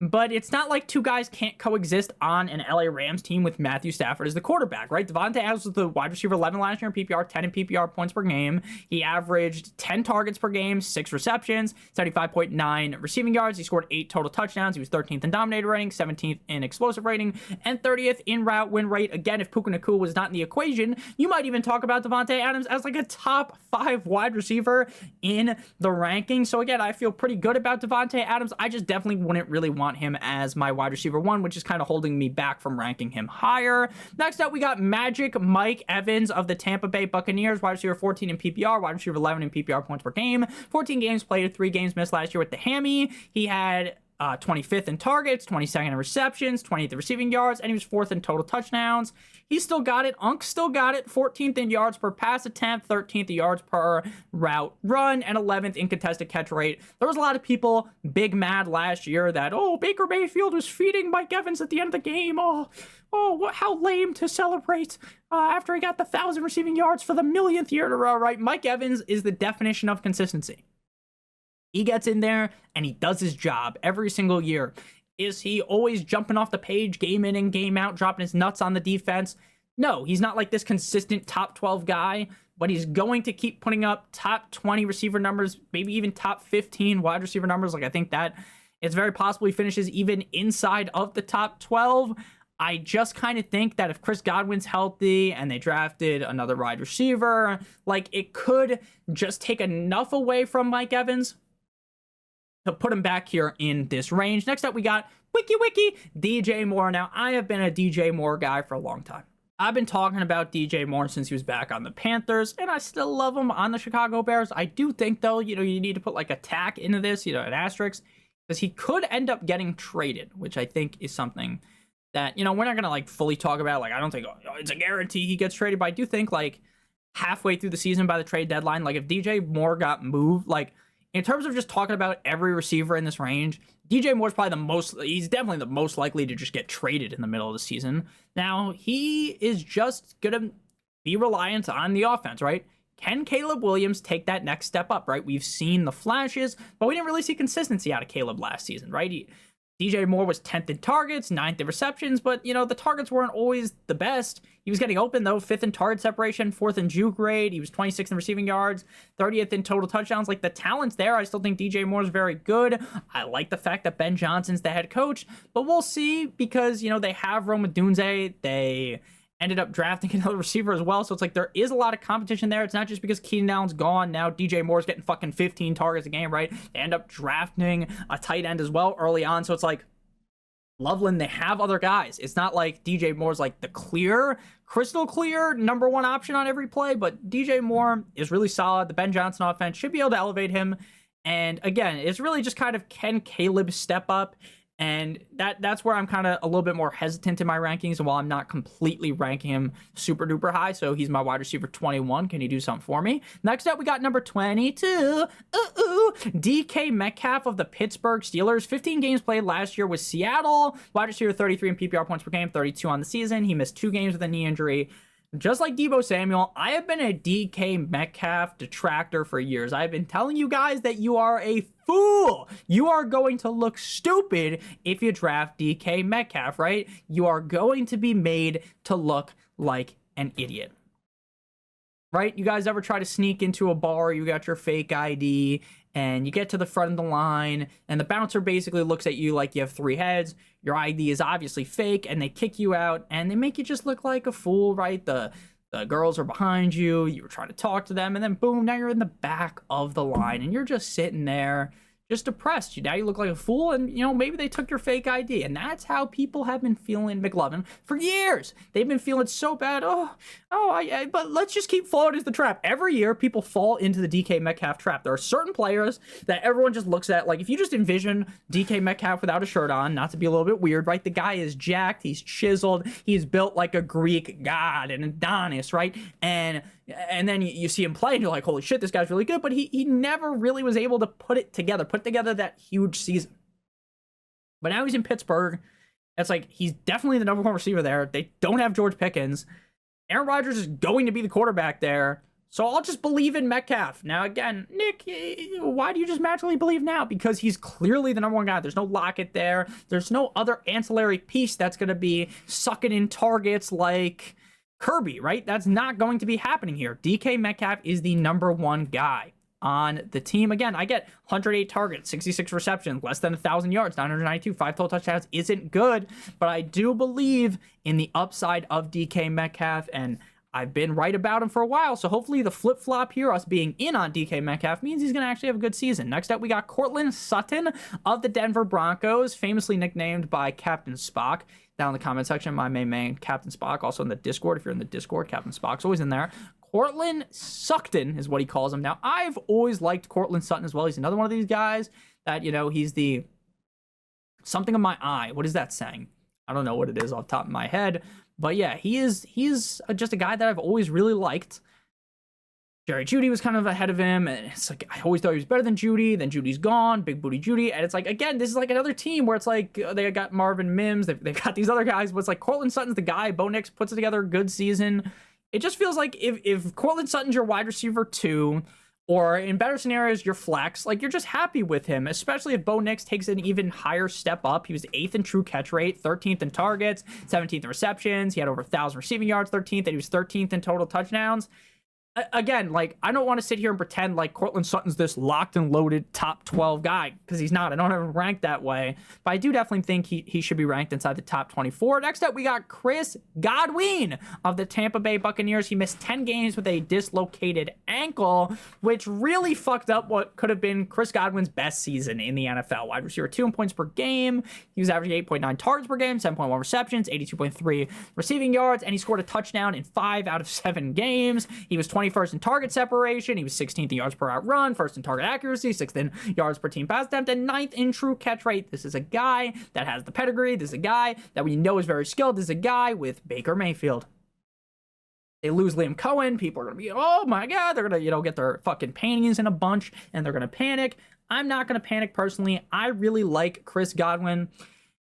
but it's not like two guys can't coexist on an LA Rams team with Matthew Stafford as the quarterback, right? Davante Adams was the wide receiver 11 last year in PPR, 10 in PPR points per game. He averaged 10 targets per game, 6 receptions, 75.9 receiving yards. He scored 8 total touchdowns. He was 13th in dominator rating, 17th in explosive rating, and 30th in route win rate. Again, if Puka Nacua was not in the equation, you might even talk about Davante Adams as like a top 5 wide receiver in the rankings. So again, I feel pretty good about Davante Adams. I just definitely wouldn't really want him as my wide receiver 1, which is kind of holding me back from ranking him higher. Next up, we got Magic Mike Evans of the Tampa Bay Buccaneers, wide receiver 14 in PPR, wide receiver 11 in PPR points per game, 14 games played, 3 games missed last year with the hammy. He had 25th in targets, 22nd in receptions, 20th in receiving yards, and he was 4th in total touchdowns. He still got it. Unk still got it. 14th in yards per pass attempt, 13th in yards per route run, and 11th in contested catch rate. There was a lot of people big mad last year that, oh, Baker Mayfield was feeding Mike Evans at the end of the game. Oh, how lame to celebrate after he got the 1,000 receiving yards for the millionth year in a row, right? Mike Evans is the definition of consistency. He gets in there and he does his job every single year. Is he always jumping off the page, game in and game out, dropping his nuts on the defense? No, he's not like this consistent top 12 guy, but he's going to keep putting up top 20 receiver numbers, maybe even top 15 wide receiver numbers. Like, I think that it's very possible he finishes even inside of the top 12. I just kind of think that if Chris Godwin's healthy and they drafted another wide receiver, like, it could just take enough away from Mike Evans to put him back here in this range. Next up, we got Wiki DJ Moore. Now, I have been a DJ Moore guy for a long time. I've been talking about DJ Moore since he was back on the Panthers, and I still love him on the Chicago Bears. I do think, though, you need to put like a tack into this, an asterisk, because he could end up getting traded, which I think is something that, we're not going to like fully talk about. Like, I don't think it's a guarantee he gets traded, but I do think like halfway through the season by the trade deadline, like if DJ Moore got moved, like, in terms of just talking about every receiver in this range, DJ Moore's probably he's definitely the most likely to just get traded in the middle of the season. Now, he is just going to be reliant on the offense, right? Can Caleb Williams take that next step up, right? We've seen the flashes, but we didn't really see consistency out of Caleb last season, right? DJ Moore was 10th in targets, 9th in receptions, but, the targets weren't always the best. He was getting open, though, 5th in target separation, 4th in juke rate. He was 26th in receiving yards, 30th in total touchdowns. Like, the talent's there. I still think DJ Moore is very good. I like the fact that Ben Johnson's the head coach, but we'll see because, they have Rome Odunze. They ended up drafting another receiver as well. So it's like there is a lot of competition there. It's not just because Keenan Allen's gone. Now DJ Moore's getting fucking 15 targets a game, right? They end up drafting a tight end as well early on. So it's like Loveland, they have other guys. It's not like DJ Moore's like the crystal clear #1 option on every play, but DJ Moore is really solid. The Ben Johnson offense should be able to elevate him. And again, it's really just kind of, can Caleb step up? And that's where I'm kind of a little bit more hesitant in my rankings. And while I'm not completely ranking him super duper high, so he's my wide receiver 21. Can he do something for me? Next up, we got number 22. DK Metcalf of the Pittsburgh Steelers. 15 games played last year with Seattle. Wide receiver 33 in PPR points per game, 32 on the season. He missed 2 games with a knee injury. Just like Deebo Samuel, I have been a DK Metcalf detractor for years. I've been telling you guys that you are a fool. You are going to look stupid if you draft DK Metcalf, right? You are going to be made to look like an idiot. Right? You guys ever try to sneak into a bar, you got your fake ID, and you get to the front of the line, and the bouncer basically looks at you like you have 3 heads. Your ID is obviously fake, and they kick you out, and they make you just look like a fool, right? The girls are behind you, you were trying to talk to them, and then boom, now you're in the back of the line, and you're just sitting there, just depressed. Now you look like a fool, and maybe they took your fake ID, and that's how people have been feeling McLovin for years. They've been feeling so bad. But let's just keep falling into the trap. Every year, people fall into the DK Metcalf trap. There are certain players that everyone just looks at, like if you just envision DK Metcalf without a shirt on, not to be a little bit weird, right? The guy is jacked, he's chiseled, he's built like a Greek god, and Adonis, right? And then you see him play, and you're like, holy shit, this guy's really good, but he never really was able to put together that huge season. But now he's in Pittsburgh. It's like, he's definitely the #1 receiver there. They don't have George Pickens. Aaron Rodgers is going to be the quarterback there. So I'll just believe in Metcalf. Now, again, Nick, why do you just magically believe now? Because he's clearly the #1 guy. There's no Lockett there. There's no other ancillary piece that's going to be sucking in targets like Kirby, right? That's not going to be happening here. DK Metcalf is the #1 guy on the team. Again, I get 108 targets, 66 receptions, less than 1,000 yards, 992, 5 total touchdowns. Isn't good, but I do believe in the upside of DK Metcalf, and I've been right about him for a while, so hopefully the flip-flop here, us being in on DK Metcalf, means he's going to actually have a good season. Next up, we got Courtland Sutton of the Denver Broncos, famously nicknamed by Captain Spock. Down in the comment section, my main Captain Spock, also in the Discord. If you're in the Discord, Captain Spock's always in there. Courtland Sutton is what he calls him. Now, I've always liked Courtland Sutton as well. He's another one of these guys that, he's the something of my eye. What is that saying? I don't know what it is off the top of my head. But yeah, he's just a guy that I've always really liked. Jerry Jeudy was kind of ahead of him, and it's like, I always thought he was better than Jeudy. Then Judy's gone, big booty Jeudy, and it's like, again, this is like another team where it's like, they got Marvin Mims, they've got these other guys, but it's like, Courtland Sutton's the guy. Bo Nix puts it together a good season. It just feels like if Courtland Sutton's your wide receiver 2, or in better scenarios, your flex, like, you're just happy with him, especially if Bo Nix takes an even higher step up. He was 8th in true catch rate, 13th in targets, 17th in receptions. He had over 1,000 receiving yards, 13th, and he was 13th in total touchdowns. Again, like, I don't want to sit here and pretend like Courtland Sutton's this locked and loaded top 12 guy, because he's not. I don't have him ranked that way, but I do definitely think he should be ranked inside the top 24. Next up, we got Chris Godwin of the Tampa Bay Buccaneers. He missed 10 games with a dislocated ankle, which really fucked up what could have been Chris Godwin's best season in the NFL. Wide receiver 2 in points per game. He was averaging 8.9 targets per game, 7.1 receptions, 82.3 receiving yards, and he scored a touchdown in 5 out of 7 games. He was 21st in target separation. He was 16th in yards per out run, 1st in target accuracy, 6th in yards per team pass attempt, and 9th in true catch rate. This is a guy that has the pedigree. This is a guy that we know is very skilled. This is a guy with Baker Mayfield. They lose Liam Cohen. People are going to be, oh my God, they're going to, get their fucking panties in a bunch, and they're going to panic. I'm not going to panic personally. I really like Chris Godwin.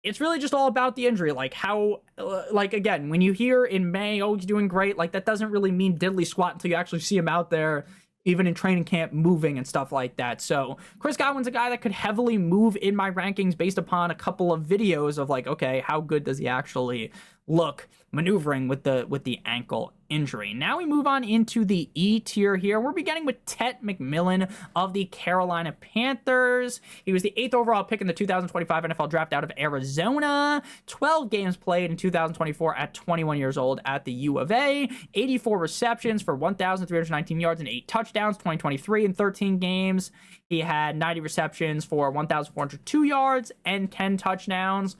It's really just all about the injury, like how, again, when you hear in May, oh, he's doing great, like, that doesn't really mean diddly squat until you actually see him out there, even in training camp, moving and stuff like that. So Chris Godwin's a guy that could heavily move in my rankings based upon a couple of videos of, like, okay, how good does he actually look maneuvering with the ankle injury. Now we move on into the E tier here. We're beginning with Tet McMillan of the Carolina Panthers. He was the 8th overall pick in the 2025 NFL draft out of Arizona. 12 games played in 2024 at 21 years old at the U of A. 84 receptions for 1,319 yards and 8 touchdowns. 2023 in 13 games. He had 90 receptions for 1,402 yards and 10 touchdowns.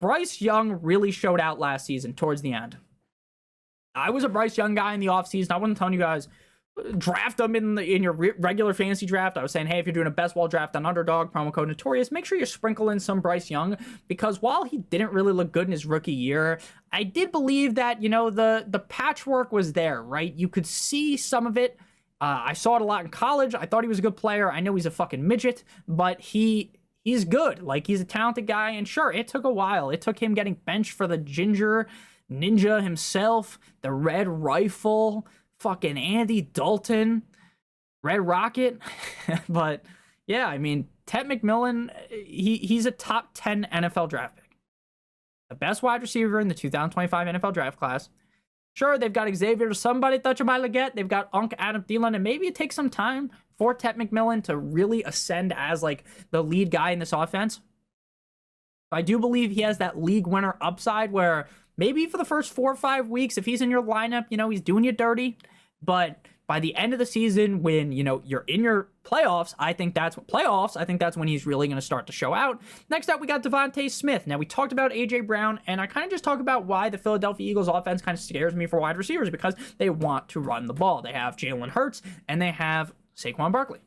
Bryce Young really showed out last season towards the end. I was a Bryce Young guy in the offseason. I wasn't telling you guys, draft him in your regular fantasy draft. I was saying, hey, if you're doing a best ball draft on Underdog, promo code Notorious, make sure you sprinkle in some Bryce Young, because while he didn't really look good in his rookie year, I did believe that, you know, the patchwork was there, right? You could see some of it. I saw it a lot in college. I thought he was a good player. I know he's a fucking midget, but he's good. Like, he's a talented guy, and sure, it took a while. It took him getting benched for the Ginger Ninja himself, the Red Rifle, fucking Andy Dalton, Red Rocket. But yeah, I mean, Ted McMillan, he's a top 10 NFL draft pick, the best wide receiver in the 2025 NFL draft class. Sure, they've got Xavier to somebody that you might get. They've got Unc Adam Thielen, and maybe it takes some time for Ted McMillan to really ascend as like the lead guy in this offense. I do believe he has that league winner upside where maybe for the first 4 or 5 weeks, if he's in your lineup, you know, he's doing you dirty. But by the end of the season, when, you know, you're in your playoffs, I think that's when he's really going to start to show out. Next up, we got Devontae Smith. Now, we talked about A.J. Brown, and I kind of just talked about why the Philadelphia Eagles offense kind of scares me for wide receivers, because they want to run the ball. They have Jalen Hurts, and they have Saquon Barkley.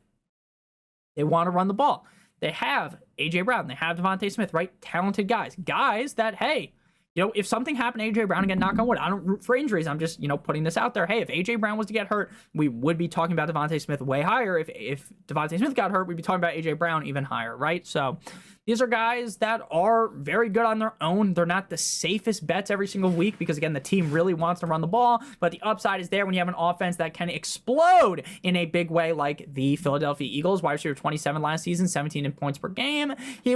They want to run the ball. They have A.J. Brown. They have Devontae Smith, right? Talented guys. Guys that, hey, you know, if something happened to A.J. Brown, again, knock on wood, I don't root for injuries. I'm just, you know, putting this out there. Hey, if A.J. Brown was to get hurt, we would be talking about Devontae Smith way higher. If Devontae Smith got hurt, we'd be talking about A.J. Brown even higher, right? So these are guys that are very good on their own. They're not the safest bets every single week because, again, the team really wants to run the ball, but the upside is there when you have an offense that can explode in a big way like the Philadelphia Eagles. Wide receiver 27 last season, 17 in points per game. He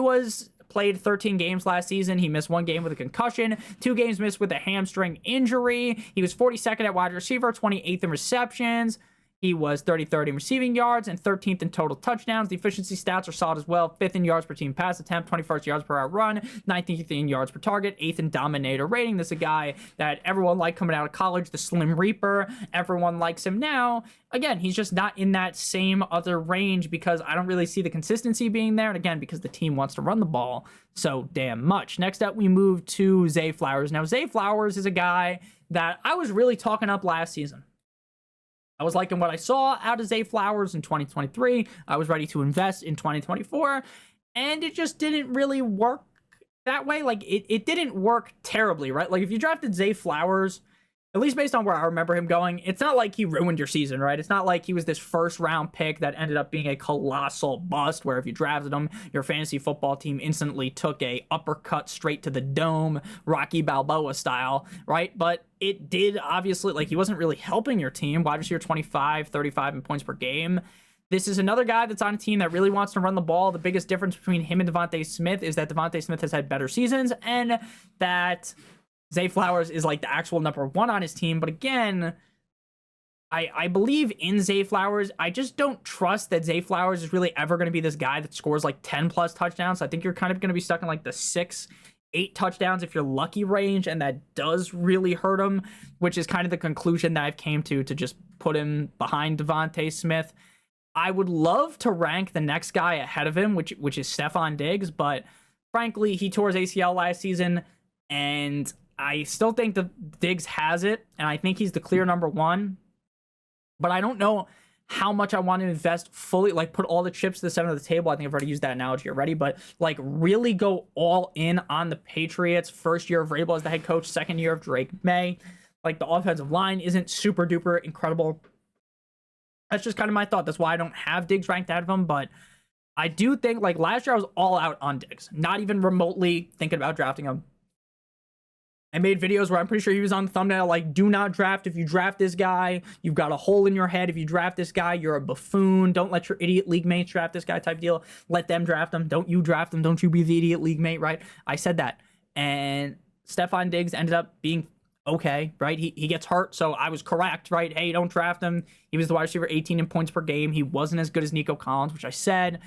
played 13 games last season. He missed 1 game with a concussion, 2 games missed with a hamstring injury. He was 42nd at wide receiver, 28th in receptions. He was 33rd in receiving yards and 13th in total touchdowns. The efficiency stats are solid as well. 5th in yards per team pass attempt, 21st yards per out run, 19th in yards per target, 8th in dominator rating. This is a guy that everyone liked coming out of college, the Slim Reaper. Everyone likes him now. Again, he's just not in that same other range because I don't really see the consistency being there. And again, because the team wants to run the ball so damn much. Next up, we move to Zay Flowers. Now, Zay Flowers is a guy that I was really talking up last season. I was liking what I saw out of Zay Flowers in 2023. I was ready to invest in 2024, and it just didn't really work that way. Like, it didn't work terribly, right? Like, if you drafted Zay Flowers, at least based on where I remember him going, it's not like he ruined your season, right? It's not like he was this first-round pick that ended up being a colossal bust, where if you drafted him, your fantasy football team instantly took a uppercut straight to the dome, Rocky Balboa style, right? But it did, obviously, like, he wasn't really helping your team. Wide receiver 25, 35 in points per game. This is another guy that's on a team that really wants to run the ball. The biggest difference between him and Devontae Smith is that Devontae Smith has had better seasons, and that Zay Flowers is like the actual number 1 on his team. But again, I believe in Zay Flowers. I just don't trust that Zay Flowers is really ever going to be this guy that scores like 10 plus touchdowns. I think you're kind of going to be stuck in like the 6-8 touchdowns if you're lucky range, and that does really hurt him, which is kind of the conclusion that I've came to just put him behind Devontae Smith. I would love to rank the next guy ahead of him, which is Stefon Diggs, but frankly, he tore his ACL last season, and I still think that Diggs has it, and I think he's the clear number 1. But I don't know how much I want to invest fully, like put all the chips to the center of the table. I think I've already used that analogy already, but like really go all in on the Patriots. First year of Vrabel as the head coach, second year of Drake May. Like, the offensive line isn't super duper incredible. That's just kind of my thought. That's why I don't have Diggs ranked out of him, but I do think, like, last year I was all out on Diggs, not even remotely thinking about drafting him. I made videos where I'm pretty sure he was on the thumbnail, like, do not draft. If you draft this guy, you've got a hole in your head. If you draft this guy, you're a buffoon. Don't let your idiot league mates draft this guy type deal. Let them draft him. Don't you draft him. Don't you be the idiot league mate, right? I said that. And Stefon Diggs ended up being okay, right? He gets hurt, so I was correct, right? Hey, don't draft him. He was the wide receiver 18 in points per game. He wasn't as good as Nico Collins, which I said.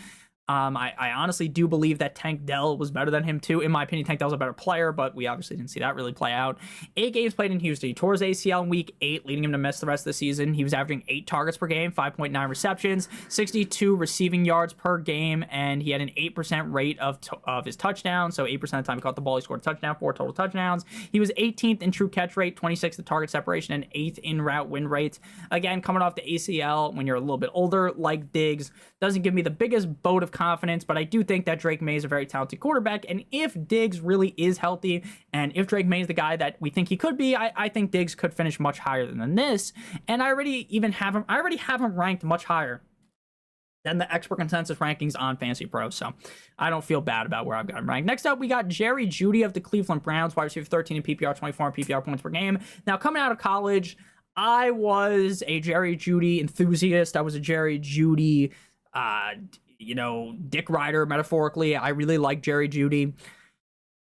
I honestly do believe that Tank Dell was better than him too. In my opinion, Tank Dell's a better player, but we obviously didn't see that really play out. 8 games played in Houston. He tore his ACL in week 8, leading him to miss the rest of the season. He was averaging 8 targets per game, 5.9 receptions, 62 receiving yards per game, and he had an 8% rate of his touchdowns. So 8% of the time he caught the ball, he scored a touchdown, 4 total touchdowns. He was 18th in true catch rate, 26th in target separation, and 8th in route win rate. Again, coming off the ACL when you're a little bit older, like Diggs, doesn't give me the biggest vote of confidence, but I do think that Drake May is a very talented quarterback, and if Diggs really is healthy, and if Drake May is the guy that we think he could be, I think Diggs could finish much higher than this, and I already have him ranked much higher than the expert consensus rankings on fantasypros, so I don't feel bad about where I've got him ranked. Next up, we got Jerry Jeudy of the Cleveland Browns, wide receiver 13 in PPR, 24 in PPR points per game. Now, coming out of college, I was a Jerry Jeudy enthusiast. I was a Jerry Jeudy dick rider, metaphorically. I really like Jerry Jeudy.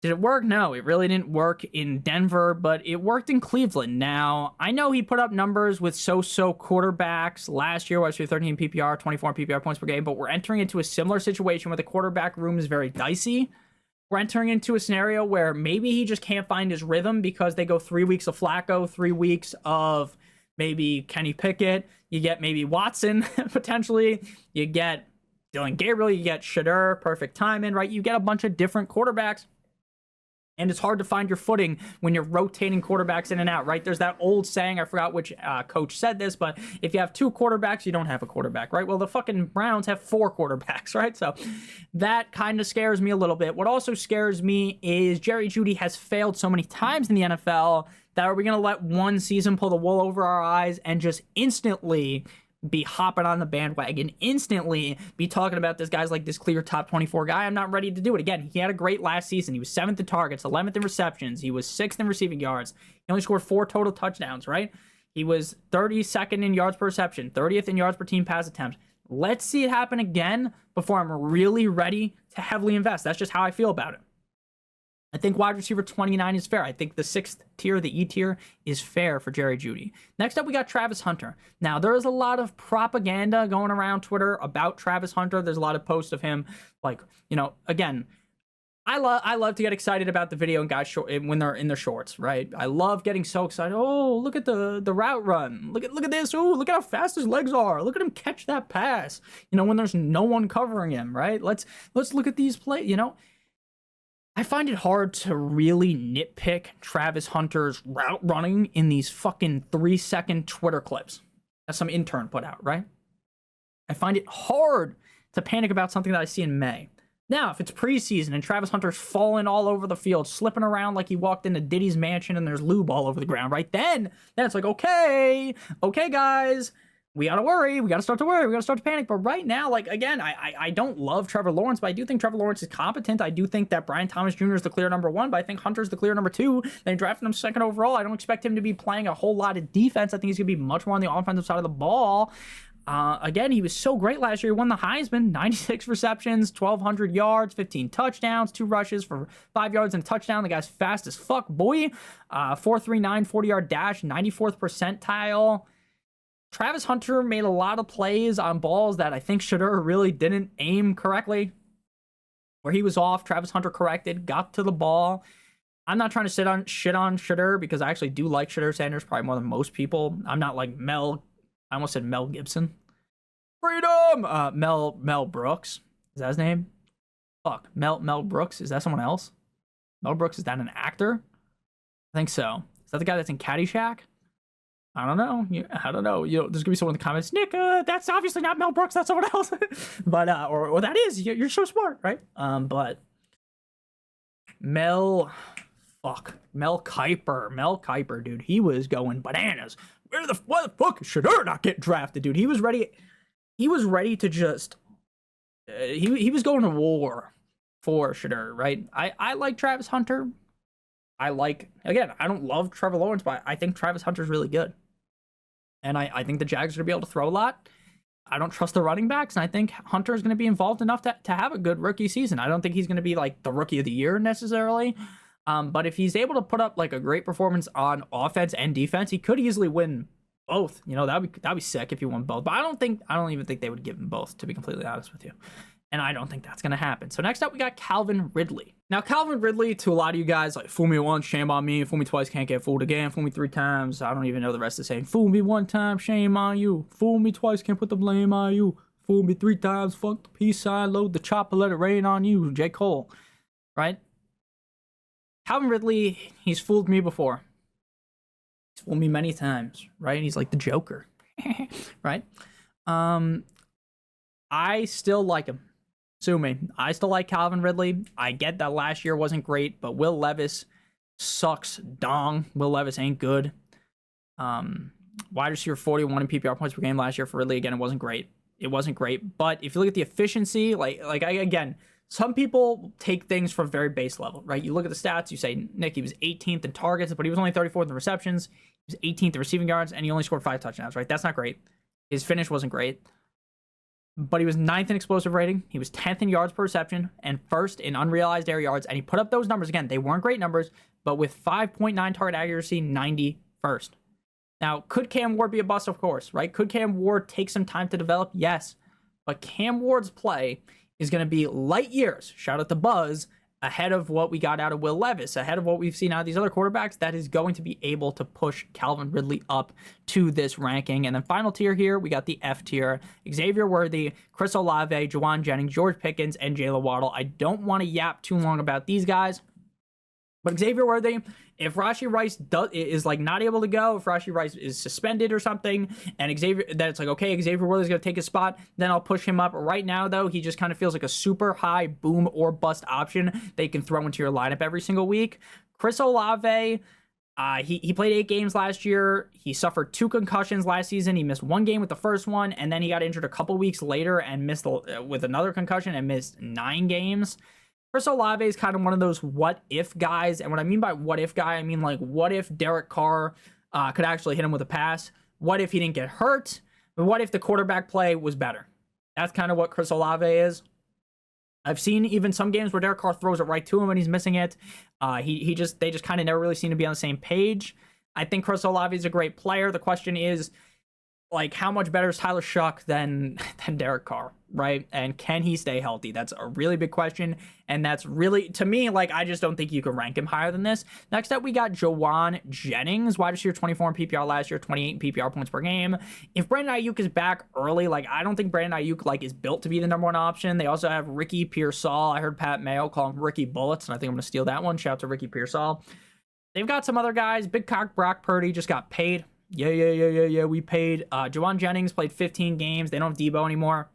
Did it work? No, it really didn't work in Denver, but it worked in Cleveland. Now, I know he put up numbers with so-so quarterbacks last year, wide receiver 13 PPR, 24 PPR points per game, but we're entering into a similar situation where the quarterback room is very dicey. We're entering into a scenario where maybe he just can't find his rhythm because they go 3 weeks of Flacco, 3 weeks of maybe Kenny Pickett. You get maybe Watson, potentially. You get Dylan Gabriel, you get Shedeur, perfect timing, right? You get a bunch of different quarterbacks, and it's hard to find your footing when you're rotating quarterbacks in and out, right? There's that old saying, I forgot which coach said this, but if you have 2 quarterbacks, you don't have a quarterback, right? Well, the fucking Browns have 4 quarterbacks, right? So that kind of scares me a little bit. What also scares me is Jerry Jeudy has failed so many times in the NFL that are we going to let one season pull the wool over our eyes and just instantly be hopping on the bandwagon, instantly be talking about this guy's like this clear top 24 guy? I'm not ready to do it. Again, he had a great last season. He was 7th in targets, 11th in receptions. He was 6th in receiving yards. He only scored 4 total touchdowns, right? He was 32nd in yards per reception, 30th in yards per team pass attempts. Let's see it happen again before I'm really ready to heavily invest. That's just how I feel about it. I think wide receiver 29 is fair. I think the 6th tier, the E tier, is fair for Jerry Jeudy. Next up, we got Travis Hunter. Now, there is a lot of propaganda going around Twitter about Travis Hunter. There's a lot of posts of him, like, again, I love to get excited about the video and guys when they're in their shorts, right? I love getting so excited. Oh, look at the route run. Look at this. Oh, look at how fast his legs are. Look at him catch that pass. When there's no one covering him, right? Let's look at these plays. I find it hard to really nitpick Travis Hunter's route running in these fucking 3-second Twitter clips that some intern put out, right? I find it hard to panic about something that I see in May. Now, if it's preseason and Travis Hunter's falling all over the field, slipping around like he walked into Diddy's mansion and there's lube all over the ground, right? Then it's like, okay, guys, we gotta worry. We gotta start to worry. We gotta start to panic. But right now, like, again, I don't love Trevor Lawrence, but I do think Trevor Lawrence is competent. I do think that Brian Thomas Jr. is the clear number 1, but I think Hunter's the clear number 2. They drafted him 2nd overall. I don't expect him to be playing a whole lot of defense. I think he's gonna be much more on the offensive side of the ball. Again, he was so great last year. He won the Heisman, 96 receptions, 1,200 yards, 15 touchdowns, 2 rushes for 5 yards and a touchdown. The guy's fast as fuck, boy. 4.39 40-yard dash, 94th percentile. Travis Hunter made a lot of plays on balls that I think Shedeur really didn't aim correctly. Where he was off, Travis Hunter corrected, got to the ball. I'm not trying to shit on Shedeur because I actually do like Shedeur Sanders probably more than most people. I'm not like I almost said Mel Gibson. Freedom! Mel Brooks. Is that his name? Fuck. Mel Brooks. Is that someone else? Mel Brooks, is that an actor? I think so. Is that the guy that's in Caddyshack? I don't know. I don't know. There's gonna be someone in the comments, Nick, that's obviously not Mel Brooks, that's someone else. But or that is. You're so smart, right? But Mel Kiper, dude, he was going bananas. Why the fuck is Shedeur not getting drafted, dude? He was ready to just he was going to war for Shedeur, right? I like Travis Hunter. Again, I don't love Trevor Lawrence, but I think Travis Hunter's really good. And I think the Jags are going to be able to throw a lot. I don't trust the running backs, and I think Hunter is going to be involved enough to have a good rookie season. I don't think he's going to be like the rookie of the year necessarily. But if he's able to put up like a great performance on offense and defense, he could easily win both. That'd be sick if he won both. But I don't even think they would give him both, to be completely honest with you. and I don't think that's going to happen. So next up, we got Calvin Ridley. Now, Calvin Ridley, to a lot of you guys, like, fool me once, shame on me. Fool me twice, can't get fooled again. Fool me 3 times. I don't even know the rest of the saying. Fool me 1 time, shame on you. Fool me twice, can't put the blame on you. Fool me 3 times, fuck the peace sign, load the chopper, let it rain on you. J. Cole, right? Calvin Ridley, he's fooled me before. He's fooled me many times, right? He's like the Joker, right? I still like him. Sue me. I still like Calvin Ridley. I get that last year wasn't great, but Will Levis sucks dong. Will Levis ain't good. Wide receiver 41 in PPR points per game last year for Ridley. Again, it wasn't great. It wasn't great. But if you look at the efficiency, again, some people take things from very base level, right? You look at the stats, you say, Nick, he was 18th in targets, but he was only 34th in receptions. He was 18th in receiving yards, and he only scored 5 touchdowns, right? That's not great. His finish wasn't great. But he was 9th in explosive rating. He was 10th in yards per reception and 1st in unrealized air yards. And he put up those numbers. Again, they weren't great numbers, but with 5.9 target accuracy, 91st. Now, could Cam Ward be a bust? Of course, right? Could Cam Ward take some time to develop? Yes. But Cam Ward's play is going to be light years, shout out to Buzz, ahead of what we got out of Will Levis, ahead of what we've seen out of these other quarterbacks. That is going to be able to push Calvin Ridley up to this ranking. And then final tier here, we got the F tier. Xavier Worthy, Chris Olave, Juwan Jennings, George Pickens, and Jaylen Waddle. I don't want to yap too long about these guys. But Xavier Worthy, if Rashee Rice is like not able to go, if Rashee Rice is suspended or something, and then it's like, okay, Xavier Worthy's going to take his spot, then I'll push him up. Right now, though, he just kind of feels like a super high boom or bust option they can throw into your lineup every single week. Chris Olave, he played 8 games last year. He suffered 2 concussions last season. He missed 1 game with the first one, and then he got injured a couple weeks later and missed with another concussion and missed 9 games. Chris Olave is kind of one of those what-if guys, and what I mean by what-if guy, I mean like what if Derek Carr could actually hit him with a pass? What if he didn't get hurt? But what if the quarterback play was better? That's kind of what Chris Olave is. I've seen even some games where Derek Carr throws it right to him and he's missing it. They just kind of never really seem to be on the same page. I think Chris Olave is a great player. The question is, like, how much better is Tyler Shuck than Derek Carr, right? And can he stay healthy? That's a really big question. And that's really, to me, like, I just don't think you can rank him higher than this. Next up, we got Juwan Jennings, wide receiver 24 in PPR last year, 28 in PPR points per game. If Brandon Ayuk is back early, like, I don't think Brandon Ayuk, like, is built to be the number 1 option. They also have Ricky Pearsall. I heard Pat Mayo call him Ricky Bullets, and I think I'm going to steal that one. Shout out to Ricky Pearsall. They've got some other guys. Big cock Brock Purdy just got paid. Yeah, we paid. Juwan Jennings played 15 games. They don't have Debo anymore.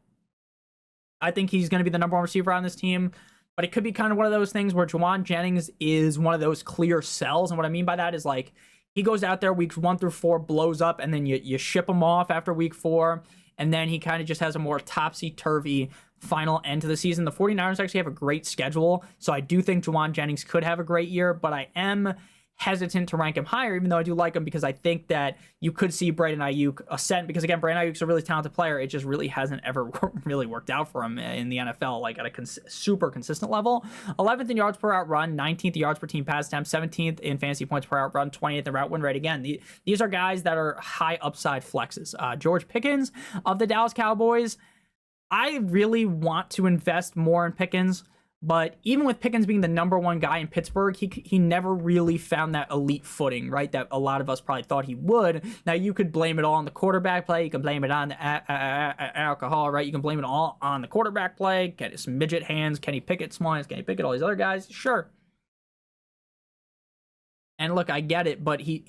I think he's going to be the number 1 receiver on this team. But it could be kind of one of those things where Juwan Jennings is one of those clear sells. And what I mean by that is, like, he goes out there weeks 1 through 4, blows up, and then you ship him off after week 4. And then he kind of just has a more topsy-turvy final end to the season. The 49ers actually have a great schedule. So I do think Juwan Jennings could have a great year. But I am hesitant to rank him higher, even though I do like him, because I think that you could see Brandon Ayuk ascend, because again, Brandon Ayuk's a really talented player. It just really hasn't ever really worked out for him in the NFL, like at a super consistent level. 11th in yards per out run, 19th in yards per team pass attempt, 17th in fantasy points per out run, 20th in route win rate. Again, these are guys that are high upside flexes. George Pickens of the Dallas Cowboys, I really want to invest more in Pickens. But even with Pickens being the number 1 guy in Pittsburgh, he never really found that elite footing, right, that a lot of us probably thought he would. Now, you could blame it all on the quarterback play. You can blame it on the alcohol, right? You can blame it all on the quarterback play. Get his midget hands. Kenny Pickett, small hands. Kenny Pickett, all these other guys. Sure. And look, I get it, but he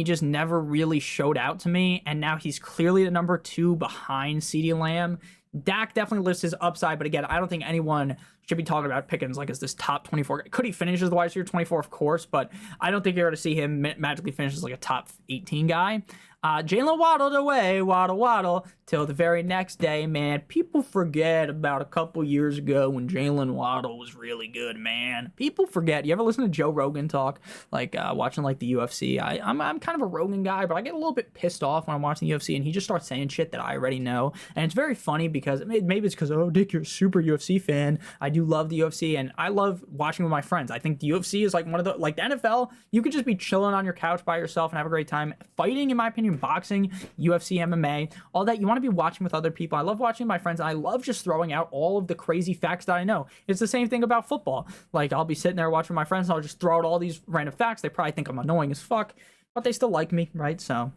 just never really showed out to me. And now he's clearly the number 2 behind CeeDee Lamb. Dak definitely lifts his upside, but again, I don't think anyone should be talking about Pickens like as this top 24. Could he finish as the wide receiver 24? Of course, but I don't think you're going to see him magically finish as like a top 18 guy. Jaylen waddled away, waddle, till the very next day, man. People forget about a couple years ago when Jaylen Waddle was really good, man. People forget. You ever listen to Joe Rogan talk, like watching like the UFC? I'm kind of a Rogan guy, but I get a little bit pissed off when I'm watching the UFC, and he just starts saying shit that I already know. And it's very funny because maybe it's because, oh, Dick, you're a super UFC fan. I do love the UFC, and I love watching with my friends. I think the UFC is like one of the, like the NFL, you could just be chilling on your couch by yourself and have a great time. Fighting, in my opinion, streaming boxing, UFC, MMA, all that, you want to be watching with other people. I love watching my friends, and I love just throwing out all of the crazy facts that I know. It's the same thing about football. Like, I'll be sitting there watching my friends, and I'll just throw out all these random facts. They probably think I'm annoying as fuck, but they still like me, right? So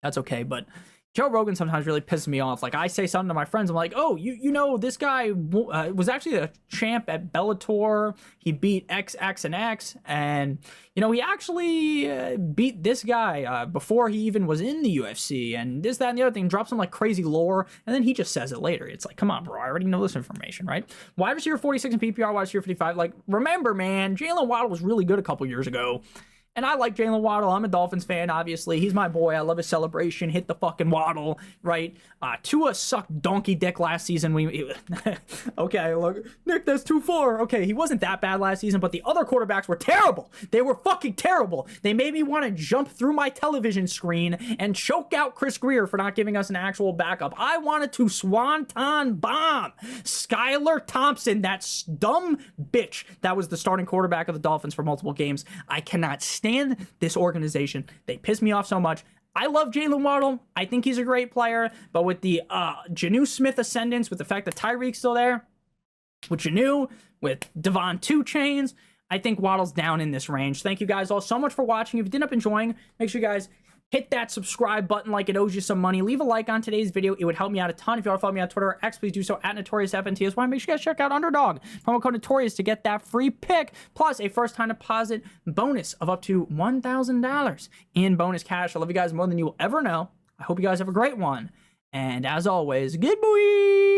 that's okay. But Joe Rogan sometimes really pisses me off. Like, I say something to my friends, I'm like, oh, you know, this guy was actually a champ at Bellator. He beat X, and X, and, you know, he actually beat this guy before he even was in the UFC, and this, that, and the other thing. Drops some, like, crazy lore, and then he just says it later. It's like, come on, bro, I already know this information, right? Wide receiver 46 in PPR, wide receiver 55. Like, remember, man, Jalen Waddle was really good a couple years ago. And I like Jalen Waddle. I'm a Dolphins fan, obviously. He's my boy. I love his celebration. Hit the fucking Waddle, right? Tua sucked donkey dick last season. Okay, look, Nick, that's too far. Okay, he wasn't that bad last season, but the other quarterbacks were terrible. They were fucking terrible. They made me want to jump through my television screen and choke out Chris Greer for not giving us an actual backup. I wanted to swanton bomb Skylar Thompson, that dumb bitch that was the starting quarterback of the Dolphins for multiple games. I cannot stand this organization. They piss me off so much. I love Jalen Waddle. I think he's a great player, but with the Jonnu Smith ascendance, with the fact that Tyreek's still there, with Jonnu, with Devon 2 Chains, I think Waddle's down in this range. Thank you guys all so much for watching. If you did end up enjoying, make sure you guys hit that subscribe button like it owes you some money. Leave a like on today's video. It would help me out a ton. If you want to follow me on Twitter or X, please do so at NotoriousFantasy. Make sure you guys check out Underdog. Promo code Notorious to get that free pick, plus a first-time deposit bonus of up to $1,000 in bonus cash. I love you guys more than you will ever know. I hope you guys have a great one. And as always, good boy.